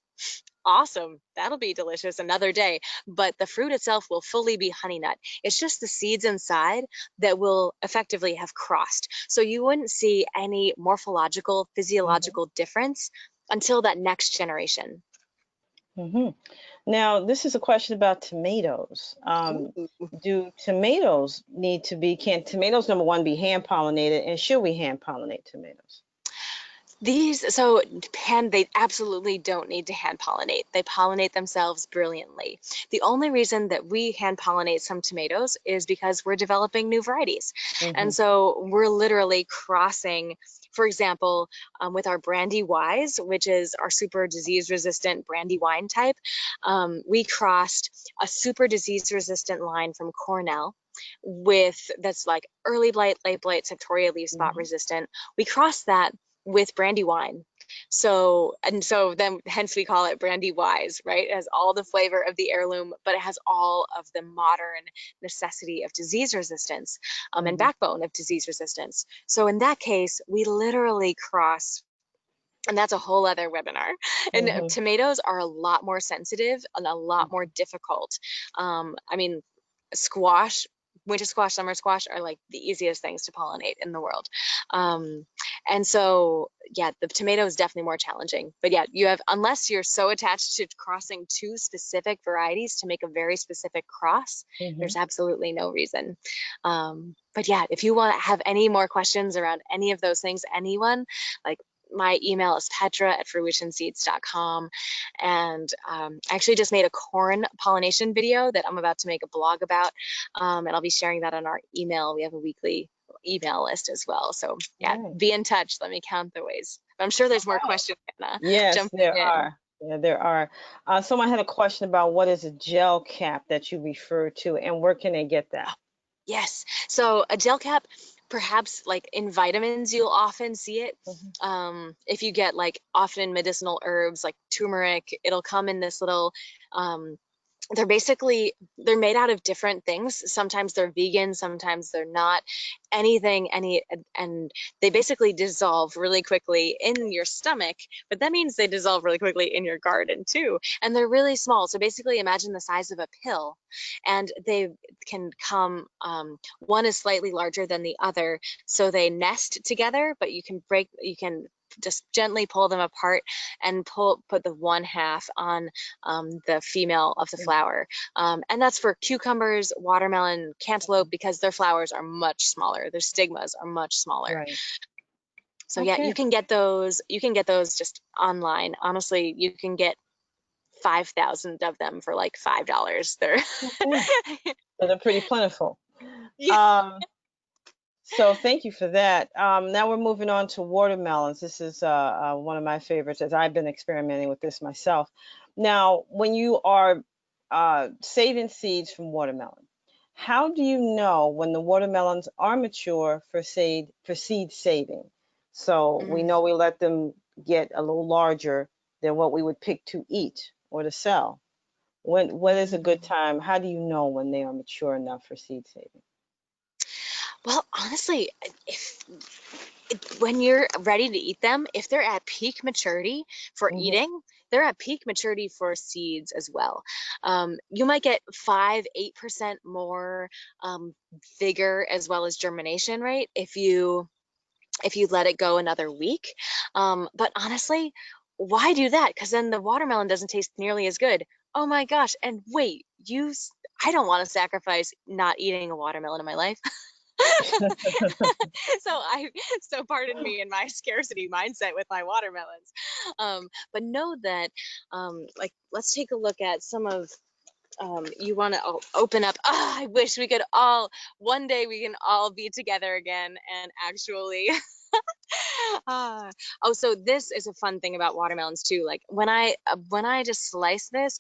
awesome. That'll be delicious another day. But the fruit itself will fully be honey nut. It's just the seeds inside that will effectively have crossed. So you wouldn't see any morphological, physiological difference until that next generation. Now, this is a question about tomatoes. Ooh. Do tomatoes need to be, can tomatoes, number one, be hand pollinated, and should we hand pollinate tomatoes? They absolutely don't need to hand pollinate. They pollinate themselves brilliantly. The only reason that we hand pollinate some tomatoes is because we're developing new varieties. And so we're literally crossing, for example, with our Brandy Wise, which is our super disease resistant brandy wine type, we crossed a super disease resistant line from Cornell that's like early blight, late blight, Septoria leaf spot resistant. We crossed that with brandy wine. So then hence we call it Brandy Wise, right? It has all the flavor of the heirloom, but it has all of the modern necessity of disease resistance and backbone of disease resistance. So in that case, we literally cross, and that's a whole other webinar. And tomatoes are a lot more sensitive and a lot more difficult. I mean, squash, winter squash, summer squash are like the easiest things to pollinate in the world. And so, yeah, the tomato is definitely more challenging. But yeah, unless you're so attached to crossing two specific varieties to make a very specific cross, there's absolutely no reason. But yeah, if you want to have any more questions around any of those things, anyone, like my email is petra@fruitionseeds.com. And I actually just made a corn pollination video that I'm about to make a blog about. And I'll be sharing that on our email. We have a weekly email list as well. So yeah, be in touch. Let me count the ways. But I'm sure there's more questions, Anna. Yes, there are. Yeah, there are. Someone had a question about what is a gel cap that you refer to, and where can they get that? Yes. So a gel cap, perhaps like in vitamins, you'll often see it. If you get like often medicinal herbs like turmeric, it'll come in this little they're made out of different things. Sometimes they're vegan, sometimes they're not. And they basically dissolve really quickly in your stomach, but that means they dissolve really quickly in your garden too. And they're really small. So basically imagine the size of a pill, and they can come, one is slightly larger than the other. So they nest together, but you can just gently pull them apart and put the one half on the female of the flower. And that's for cucumbers, watermelon, cantaloupe, because their flowers are much smaller. Their stigmas are much smaller. Right. So yeah, you can get those just online. Honestly, you can get 5,000 of them for like $5. They're pretty plentiful. So thank you for that. Now we're moving on to watermelons. This is one of my favorites, as I've been experimenting with this myself. Now, when you are saving seeds from watermelon, how do you know when the watermelons are mature for seed saving? So we know we let them get a little larger than what we would pick to eat or to sell. When is a good time? How do you know when they are mature enough for seed saving? Well, honestly, when you're ready to eat them, if they're at peak maturity for Hmm. eating, they're at peak maturity for seeds as well. You might get 5-8% more vigor as well as germination rate if you let it go another week. But honestly, why do that? Because then the watermelon doesn't taste nearly as good. Oh my gosh! And wait, I don't want to sacrifice not eating a watermelon in my life. so I so pardon me and my scarcity mindset with my watermelons. But know that like let's take a look at some of you want to open up. I wish we could all one day we can all be together again and actually Ah. Oh, so this is a fun thing about watermelons too. Like when I just slice this,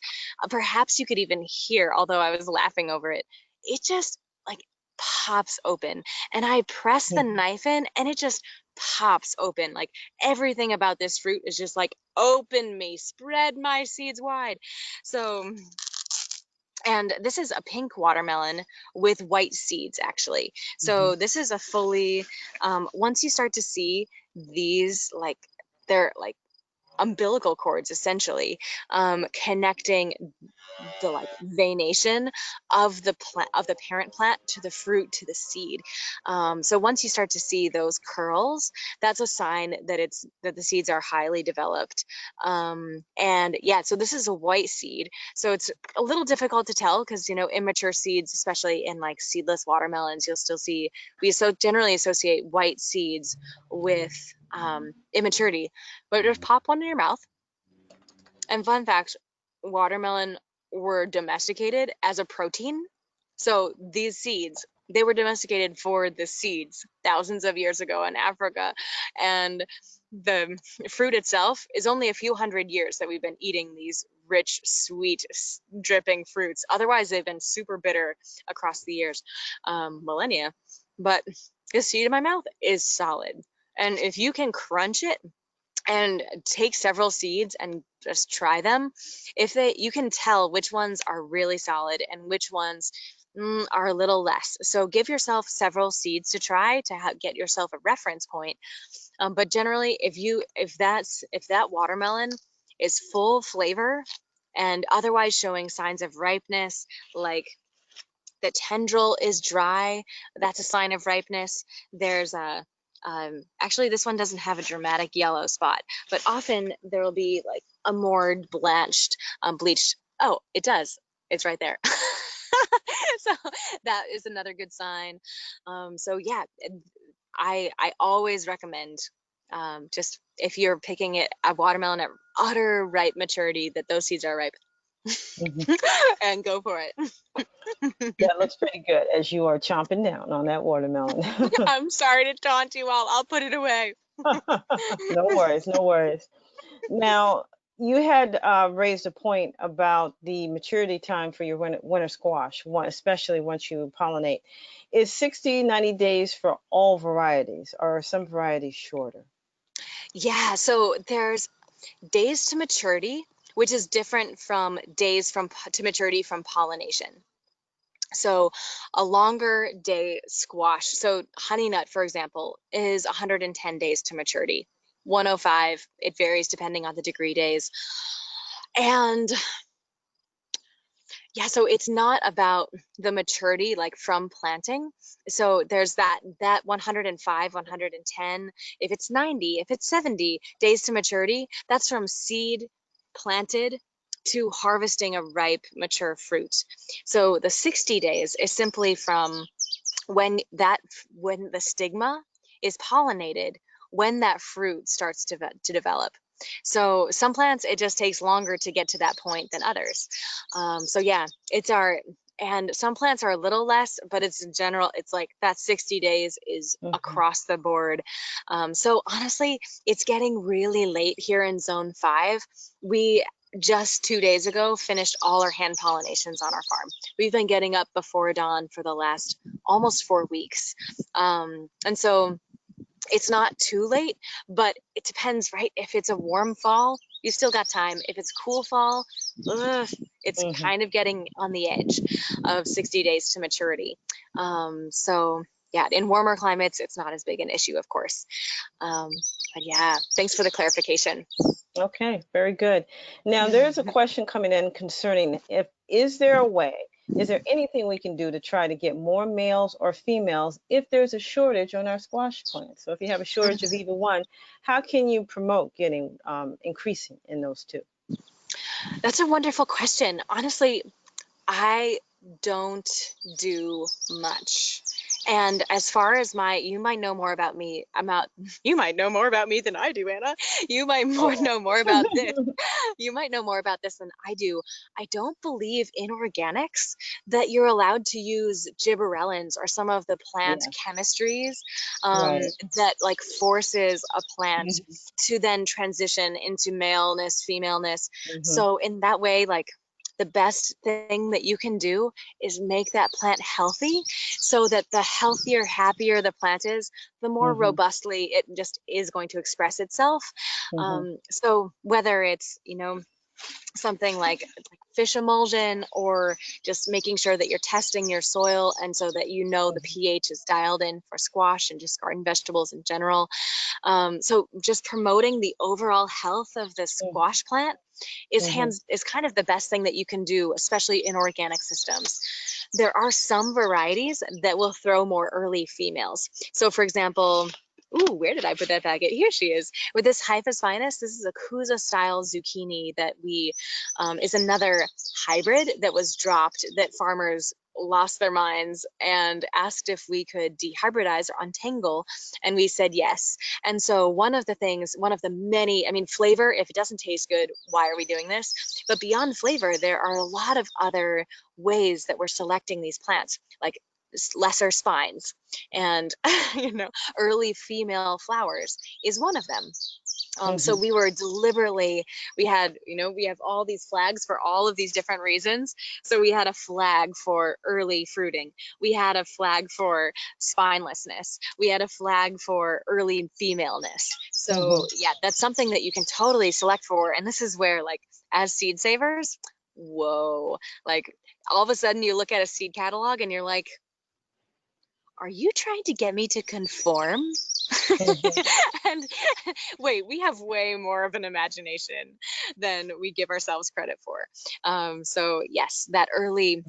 perhaps you could even hear, although I was laughing over it, it just like pops open. And I press the knife in and it just pops open. Like everything about this fruit is just like open me, spread my seeds wide. So and this is a pink watermelon with white seeds, actually. Hmm. So this is a fully, once you start to see these, like, they're like umbilical cords essentially connecting the like veination of the plant of the parent plant to the fruit to the seed. So once you start to see those curls, that's a sign that the seeds are highly developed. And yeah, so this is a white seed, so it's a little difficult to tell because immature seeds, especially in like seedless watermelons, you'll still see we so generally associate white seeds with immaturity. But just pop one in your mouth. And fun fact, watermelon were domesticated as a protein. So these seeds, they were domesticated for the seeds thousands of years ago in Africa. And the fruit itself is only a few hundred years that we've been eating these rich, sweet, dripping fruits. Otherwise, they've been super bitter across the years, millennia. But the seed in my mouth is solid. And if you can crunch it, and take several seeds and just try them. If they, you can tell which ones are really solid and which ones are a little less. So give yourself several seeds to try to get yourself a reference point. But generally, if that watermelon is full flavor and otherwise showing signs of ripeness, like the tendril is dry, that's a sign of ripeness. There's a actually, this one doesn't have a dramatic yellow spot, but often there will be like a more blanched, bleached. Oh, it does. It's right there. So that is another good sign. So yeah, I always recommend just if you're picking it a watermelon at utter ripe maturity, that those seeds are ripe, Hmm. and go for it. That looks pretty good as you are chomping down on that watermelon. I'm sorry to taunt you all. I'll put it away. No worries, no worries. Now, you had raised a point about the maturity time for your winter squash, especially once you pollinate. Is 60, 90 days for all varieties, or are some varieties shorter? Yeah, so there's days to maturity, which is different from days to maturity from pollination. So a longer day squash. So honey nut, for example, is 110 days to maturity. 105, it varies depending on the degree days. And yeah, so it's not about the maturity like from planting. So there's that 105, 110, if it's 90, if it's 70 days to maturity, that's from seed planted to harvesting a ripe mature fruit. So the 60 days is simply from when the stigma is pollinated, when that fruit starts to develop. So some plants, it just takes longer to get to that point than others. So yeah, and some plants are a little less, but it's in general, it's like that 60 days is Hmm. across the board. So honestly, it's getting really late here in zone 5. We just 2 days ago finished all our hand pollinations on our farm. We've been getting up before dawn for the last almost 4 weeks. And so it's not too late, but it depends, right? If it's a warm fall, you still got time. If it's cool fall, ugh, it's Hmm. kind of getting on the edge of 60 days to maturity. So yeah, in warmer climates, it's not as big an issue, of course. But yeah, thanks for the clarification. Okay, very good. Now there's a question coming in concerning is there a way, is there anything we can do to try to get more males or females if there's a shortage on our squash plants? So if you have a shortage of either one, how can you promote getting increasing in those two? That's a wonderful question. Honestly, I don't do much. And as far as you might know more about me. You might know more about me than I do, Anna. You might know more about this. You might know more about this than I do. I don't believe in organics that you're allowed to use gibberellins or some of the plant chemistries Right. that like forces a plant Mhm. to then transition into maleness, femaleness. Mhm. So in that way, like the best thing that you can do is make that plant healthy so that the healthier, happier the plant is, the more Mhm. robustly it just is going to express itself. Mhm. So whether it's, something like fish emulsion or just making sure that you're testing your soil and so that the pH is dialed in for squash and just garden vegetables in general. So just promoting the overall health of the squash plant is kind of the best thing that you can do, especially in organic systems. There are some varieties that will throw more early females. So for example, ooh, where did I put that packet? Here she is. With this Hyphus finus, this is a Cusa style zucchini that is another hybrid that was dropped that farmers lost their minds and asked if we could dehybridize or untangle, and we said yes. And so one of the many, flavor, if it doesn't taste good, why are we doing this? But beyond flavor, there are a lot of other ways that we're selecting these plants, like lesser spines and early female flowers is one of them. So we were deliberately, we have all these flags for all of these different reasons. So we had a flag for early fruiting. We had a flag for spinelessness. We had a flag for early femaleness. So yeah, that's something that you can totally select for. And this is where, like, as seed savers, whoa, like all of a sudden you look at a seed catalog and you're like, are you trying to get me to conform? And wait, we have way more of an imagination than we give ourselves credit for. So yes, that early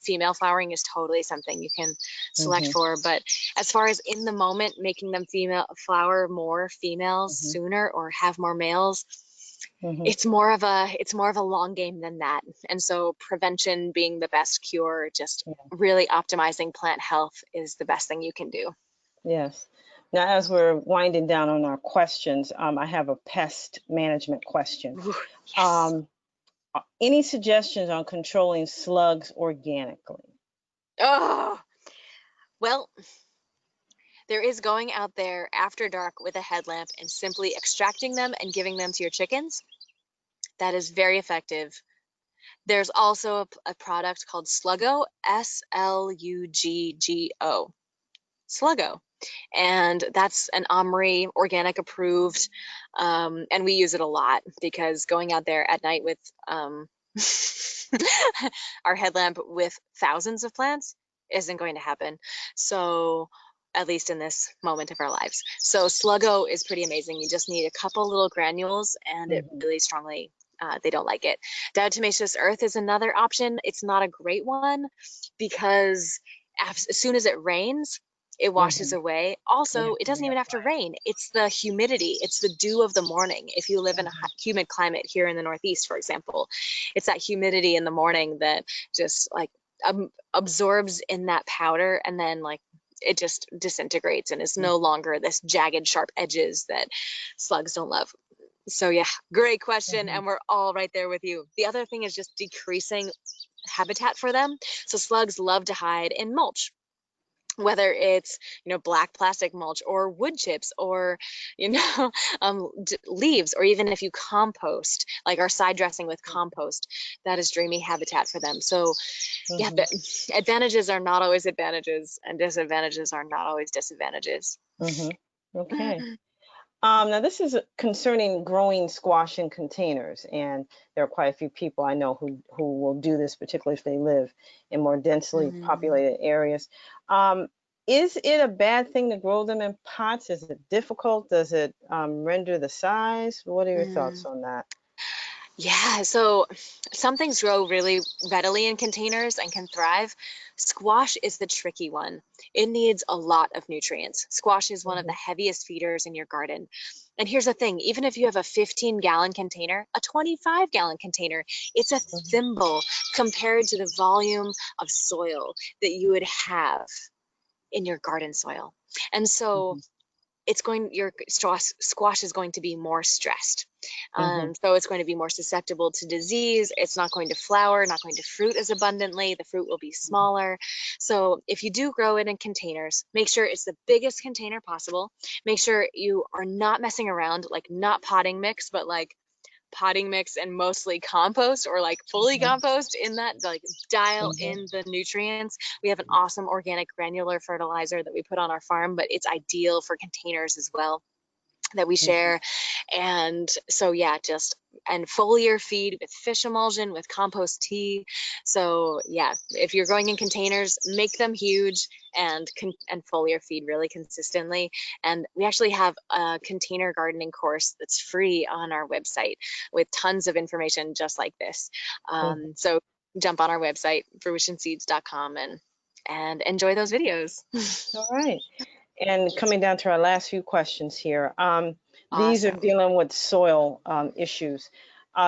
female flowering is totally something you can select for. But as far as in the moment making them flower more females sooner or have more males, it's more of a long game than that. And so prevention being the best cure, just really optimizing plant health is the best thing you can do. Yes. Now, as we're winding down on our questions, I have a pest management question. Ooh, yes. Any suggestions on controlling slugs organically? Oh, well, there is going out there after dark with a headlamp and simply extracting them and giving them to your chickens. That is very effective. There's also a product called Sluggo, Sluggo. Sluggo. And that's an OMRI organic approved. And we use it a lot because going out there at night with our headlamp with thousands of plants isn't going to happen. So at least in this moment of our lives. So Sluggo is pretty amazing. You just need a couple little granules and it really strongly, they don't like it. Diatomaceous earth is another option. It's not a great one because as soon as it rains, it washes away. Also, it doesn't even have to rain. It's the humidity. It's the dew of the morning. If you live in a humid climate here in the Northeast, for example, it's that humidity in the morning that just like absorbs in that powder and then like it just disintegrates and is no longer this jagged, sharp edges that slugs don't love. So yeah, great question. And we're all right there with you. The other thing is just decreasing habitat for them. So slugs love to hide in mulch, whether it's black plastic mulch or wood chips or leaves, or even if you compost, like our side dressing with compost, that is dreamy habitat for them. So yeah, the advantages are not always advantages and disadvantages are not always disadvantages. Okay. Now this is concerning growing squash in containers, and there are quite a few people I know who will do this, particularly if they live in more densely populated areas. Is it a bad thing to grow them in pots? Is it difficult? Does it render the size? What are your thoughts Mm. on that? Yeah, so some things grow really readily in containers and can thrive. Squash is the tricky one. It needs a lot of nutrients. Squash is one of the Mhm, heaviest feeders in your garden. And here's the thing, even if you have a 15-gallon container, a 25-gallon container, it's a mhm, thimble compared to the volume of soil that you would have in your garden soil. And so mhm, your squash is going to be more stressed. mhm, So it's going to be more susceptible to disease. It's not going to flower, not going to fruit as abundantly. The fruit will be mhm, smaller. So if you do grow it in containers, make sure it's the biggest container possible. Make sure you are not messing around, like not potting mix, but like potting mix and mostly compost or like fully mhm, compost in that, like dial mhm, in the nutrients. We have an awesome organic granular fertilizer that we put on our farm, but it's ideal for containers as well that we mhm. share. And so yeah, just and foliar feed with fish emulsion with compost tea. So yeah, if you're growing in containers, make them huge and foliar feed really consistently. And we actually have a container gardening course that's free on our website with tons of information just like this. Mhm. So jump on our website, fruitionseeds.com, and enjoy those videos. All right. And coming down to our last few questions here, these are Awesome. dealing with soil issues.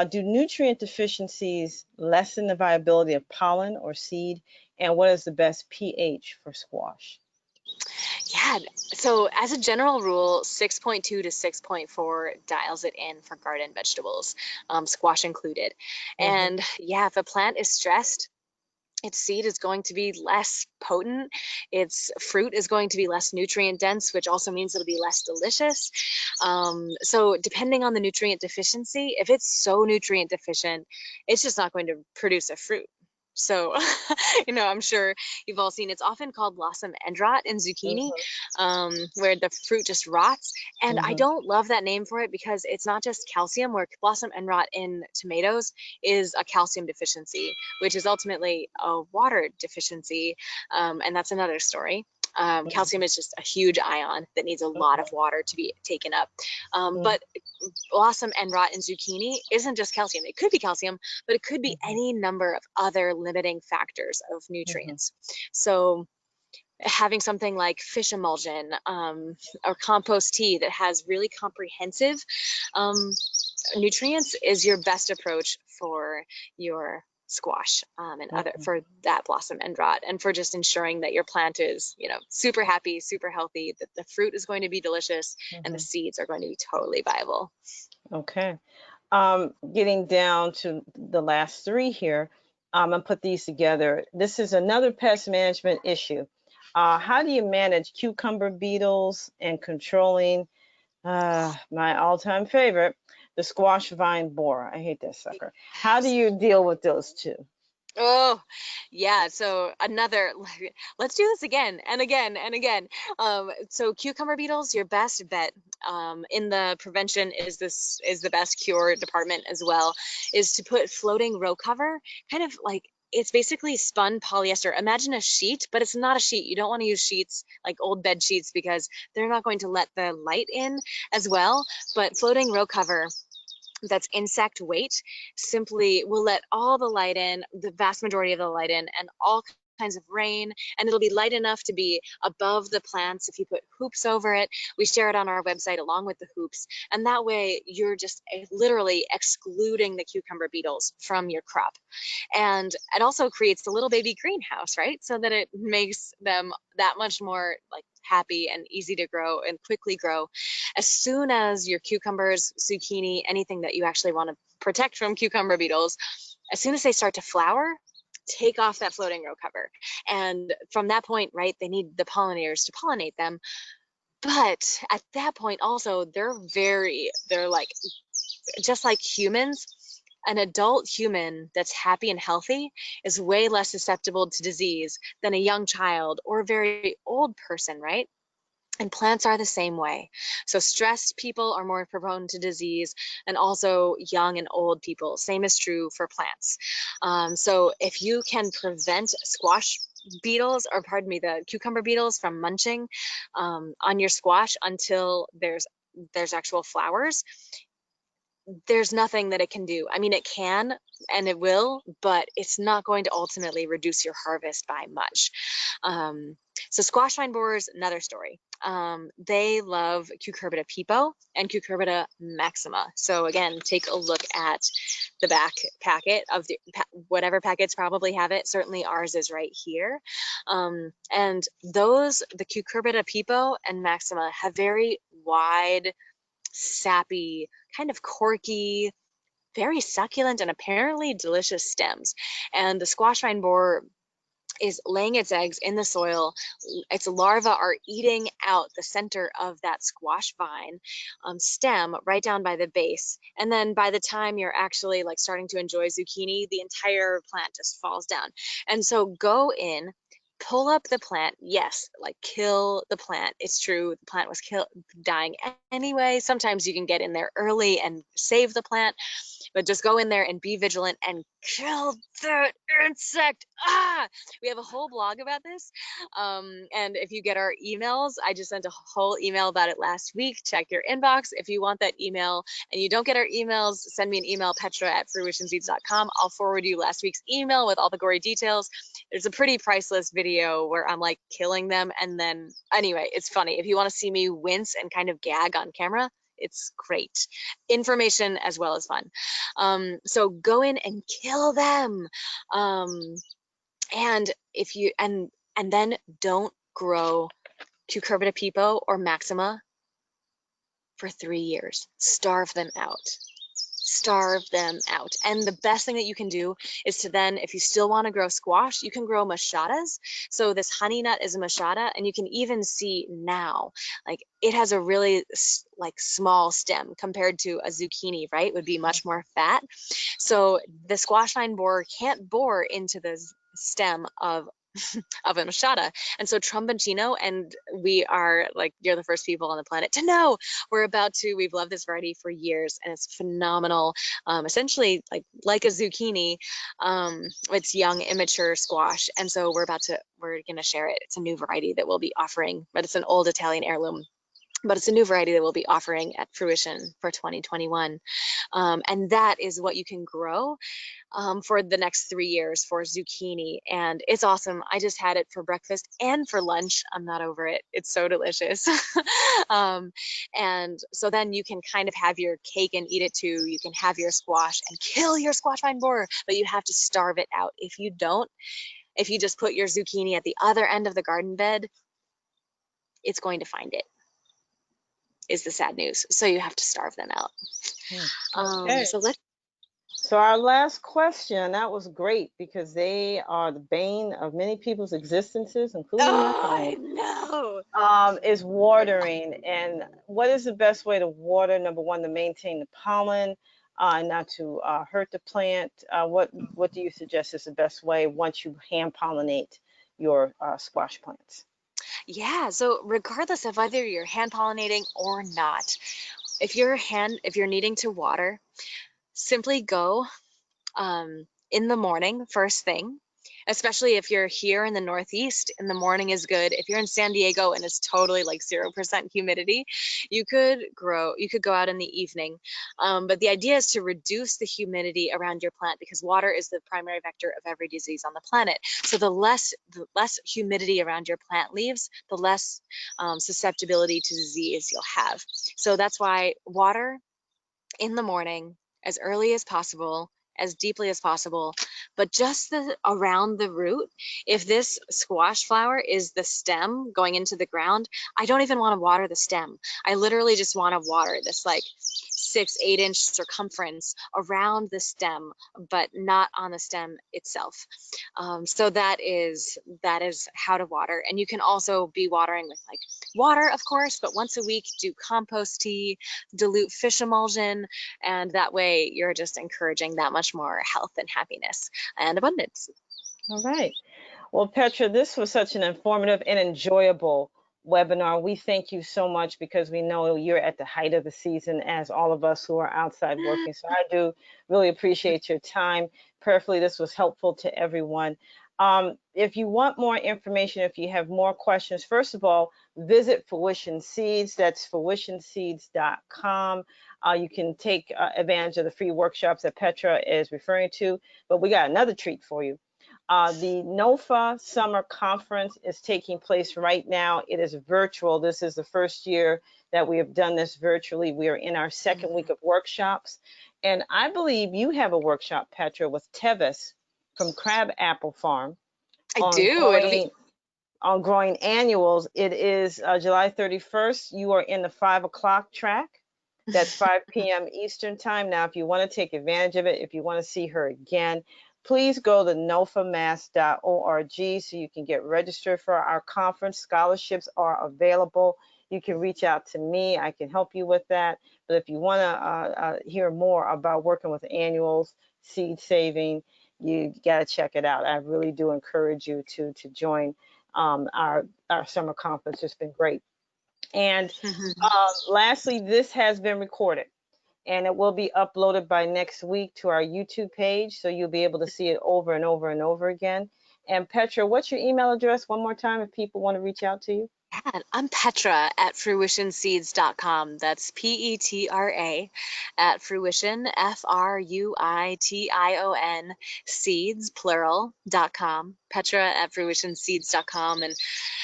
Do nutrient deficiencies lessen the viability of pollen or seed? And what is the best pH for squash? Yeah, so as a general rule, 6.2 to 6.4 dials it in for garden vegetables, squash included. Hmm. And yeah, if a plant is stressed, its seed is going to be less potent, its fruit is going to be less nutrient dense, which also means it'll be less delicious. So depending on the nutrient deficiency, if it's so nutrient deficient, it's just not going to produce a fruit. So, I'm sure you've all seen it's often called blossom end rot in zucchini, Hmm. where the fruit just rots. And I Hmm. don't love that name for it because it's not just calcium, where blossom end rot in tomatoes is a calcium deficiency, which is ultimately a water deficiency. And that's another story. Calcium is just a huge ion that needs a lot of water to be taken up. Hmm. But blossom end rot in zucchini isn't just calcium. It could be calcium, but it could be Hmm. any number of other limiting factors of Hmm. nutrients. So having something like fish emulsion or compost tea that has really comprehensive um, nutrients is your best approach for your squash and other Hmm. for that blossom end rot, and for just ensuring that your plant is super happy, super healthy, that the fruit is going to be delicious and the Hmm. seeds are going to be totally viable. Okay. Getting down to the last three here, and put these together. This is another pest management issue. How do you manage cucumber beetles and controlling my all-time favorite, the squash vine borer? I hate that sucker. How do Yes. you deal with those two? Oh, yeah. So another, let's do this again and again and again. So cucumber beetles, your best bet in the prevention is the best cure department as well, is to put floating row cover, kind of like it's basically spun polyester. Imagine a sheet, but it's not a sheet. You don't want to use sheets like old bed sheets because they're not going to let the light in as well. But floating row cover that's insect weight simply will let all the light in, the vast majority of the light in, and all kinds of rain, and it'll be light enough to be above the plants. If you put hoops over it, we share it on our website along with the hoops, and that way you're just literally excluding the cucumber beetles from your crop. And it also creates the little baby greenhouse, right? So that it makes them that much more like happy and easy to grow and quickly grow. As soon as your cucumbers, zucchini, anything that you actually want to protect from cucumber beetles, as soon as they start to flower, take off that floating row cover. And from that point, right, they need the pollinators to pollinate them. But at that point also, they're like just like humans, an adult human that's happy and healthy is way less susceptible to disease than a young child or a very old person, right? And plants are the same way. So stressed people are more prone to disease, and also young and old people. Same is true for plants. So if you can prevent squash beetles, or pardon me, the cucumber beetles from munching on your squash until there's actual flowers, there's nothing that it can do. I mean, it can and it will, but it's not going to ultimately reduce your harvest by much. So squash vine borers, another story. They love Cucurbita pepo and Cucurbita maxima. So again, take a look at the back packet of whatever packets probably have it. Certainly ours is right here. And the Cucurbita pepo and maxima have very wide, sappy, kind of corky, very succulent, and apparently delicious stems. And the squash vine borer is laying its eggs in the soil. Its larvae are eating out the center of that squash vine stem right down by the base. And then by the time you're actually like starting to enjoy zucchini, the entire plant just falls down. And so go in, pull up the plant. Yes, like kill the plant. It's true, the plant was dying anyway. Sometimes you can get in there early and save the plant, but just go in there and be vigilant and kill that insect. We have a whole blog about this. And if you get our emails, I just sent a whole email about it last week. Check your inbox. If you want that email and you don't get our emails, send me an email, petra@fruitionseeds.com. I'll forward you last week's email with all the gory details. There's a pretty priceless video where I'm like killing them. And then anyway, it's funny. If you want to see me wince and kind of gag on camera, it's great information as well as fun. So go in and kill them. And if you, and then don't grow Cucurbita pepo or maxima for 3 years. Starve them out. Starve them out. And the best thing that you can do is to then, if you still want to grow squash, you can grow machadas. So this honey nut is a machada, and you can even see now, like it has a really like small stem compared to a zucchini, right? It would be much more fat. So the squash vine borer can't bore into the stem of a machada. And so Tromboncino, and we are like, you're the first people on the planet to know, we've loved this variety for years, and it's phenomenal. Essentially like a zucchini. It's young, immature squash. And so we're going to share it. It's a new variety that we'll be offering, but it's an old Italian heirloom. But it's a new variety that we'll be offering at Fruition for 2021. And that is what you can grow for the next 3 years for zucchini. And it's awesome. I just had it for breakfast and for lunch. I'm not over it. It's so delicious. And so then you can kind of have your cake and eat it too. You can have your squash and kill your squash vine borer, but you have to starve it out. If you don't, if you just put your zucchini at the other end of the garden bed, it's going to find it, is the sad news. So you have to starve them out. Okay. So our last question, that was great because they are the bane of many people's existences, including my own. I know. Is watering. And what is the best way to water? Number one, to maintain the pollen, not to hurt the plant. What do you suggest is the best way once you hand pollinate your squash plants? Yeah, so regardless of whether you're hand pollinating or not, if you're needing to water, simply go in the morning, first thing. Especially if you're here in the Northeast, in the morning is good. If you're in San Diego and it's totally like 0% humidity, you could go out in the evening. But the idea is to reduce the humidity around your plant, because water is the primary vector of every disease on the planet. So the less humidity around your plant leaves, the less susceptibility to disease you'll have. So that's why water in the morning, as early as possible, as deeply as possible, but just around the root. If this squash flower is the stem going into the ground, I don't even want to water the stem. I literally just want to water this like 6-8 inch circumference around the stem, but not on the stem itself. So that is how to water. And you can also be watering with like water, of course, but once a week do compost tea, dilute fish emulsion, and that way you're just encouraging that much more health and happiness and abundance. All right. Well, Petra, this was such an informative and enjoyable webinar. We thank you so much because we know you're at the height of the season, as all of us who are outside working. So I do really appreciate your time. Prayerfully, this was helpful to everyone. If you want more information, if you have more questions, first of all, visit Fruition Seeds. That's fruitionseeds.com. You can take advantage of the free workshops that Petra is referring to. But we got another treat for you. The NOFA Summer Conference is taking place right now. It is virtual. This is the first year that we have done this virtually. We are in our second week of workshops. And I believe you have a workshop, Petra, with Tevis from Crab Apple Farm I on do. It'll be growing annuals. It is July 31st. You are in the 5 o'clock track. That's 5 p.m. Eastern time. Now, if you want to take advantage of it, if you want to see her again, please go to nofamass.org so you can get registered for our conference. Scholarships are available. You can reach out to me. I can help you with that. But if you want to hear more about working with annuals, seed saving, you got to check it out. I really do encourage you to join our summer conference. It's been great. And lastly, this has been recorded and it will be uploaded by next week to our YouTube page. So you'll be able to see it over and over and over again. And Petra, what's your email address one more time if people want to reach out to you? Yeah, I'm Petra at fruitionseeds.com. That's Petra at fruition, Fruition, seeds, plural.com. Petra at fruitionseeds.com. And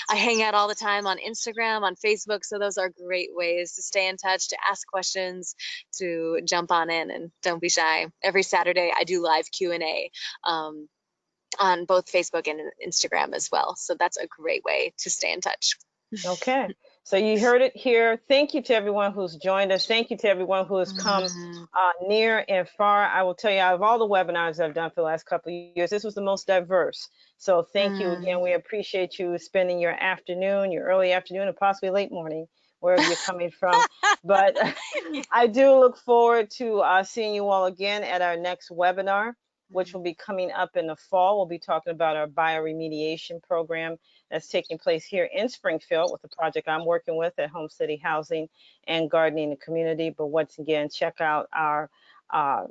I hang out all the time on Instagram, on Facebook. So those are great ways to stay in touch, to ask questions, to jump on in, and don't be shy. Every Saturday I do live Q&A. On both Facebook and Instagram as well. So that's a great way to stay in touch. Okay. So you heard it here. Thank you to everyone who's joined us. Thank you to everyone who has come near and far. I will tell you, out of all the webinars I've done for the last couple of years, this was the most diverse. So thank you again. We appreciate you spending your afternoon, your early afternoon, and possibly late morning, wherever you're coming from. But I do look forward to seeing you all again at our next webinar, which will be coming up in the fall. We'll be talking about our bioremediation program that's taking place here in Springfield with the project I'm working with at Home City Housing and Gardening the Community. But once again, check out our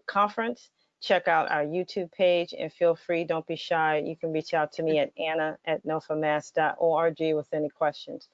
conference, check out our YouTube page, and feel free, don't be shy. You can reach out to me at anna@nofamass.org with any questions.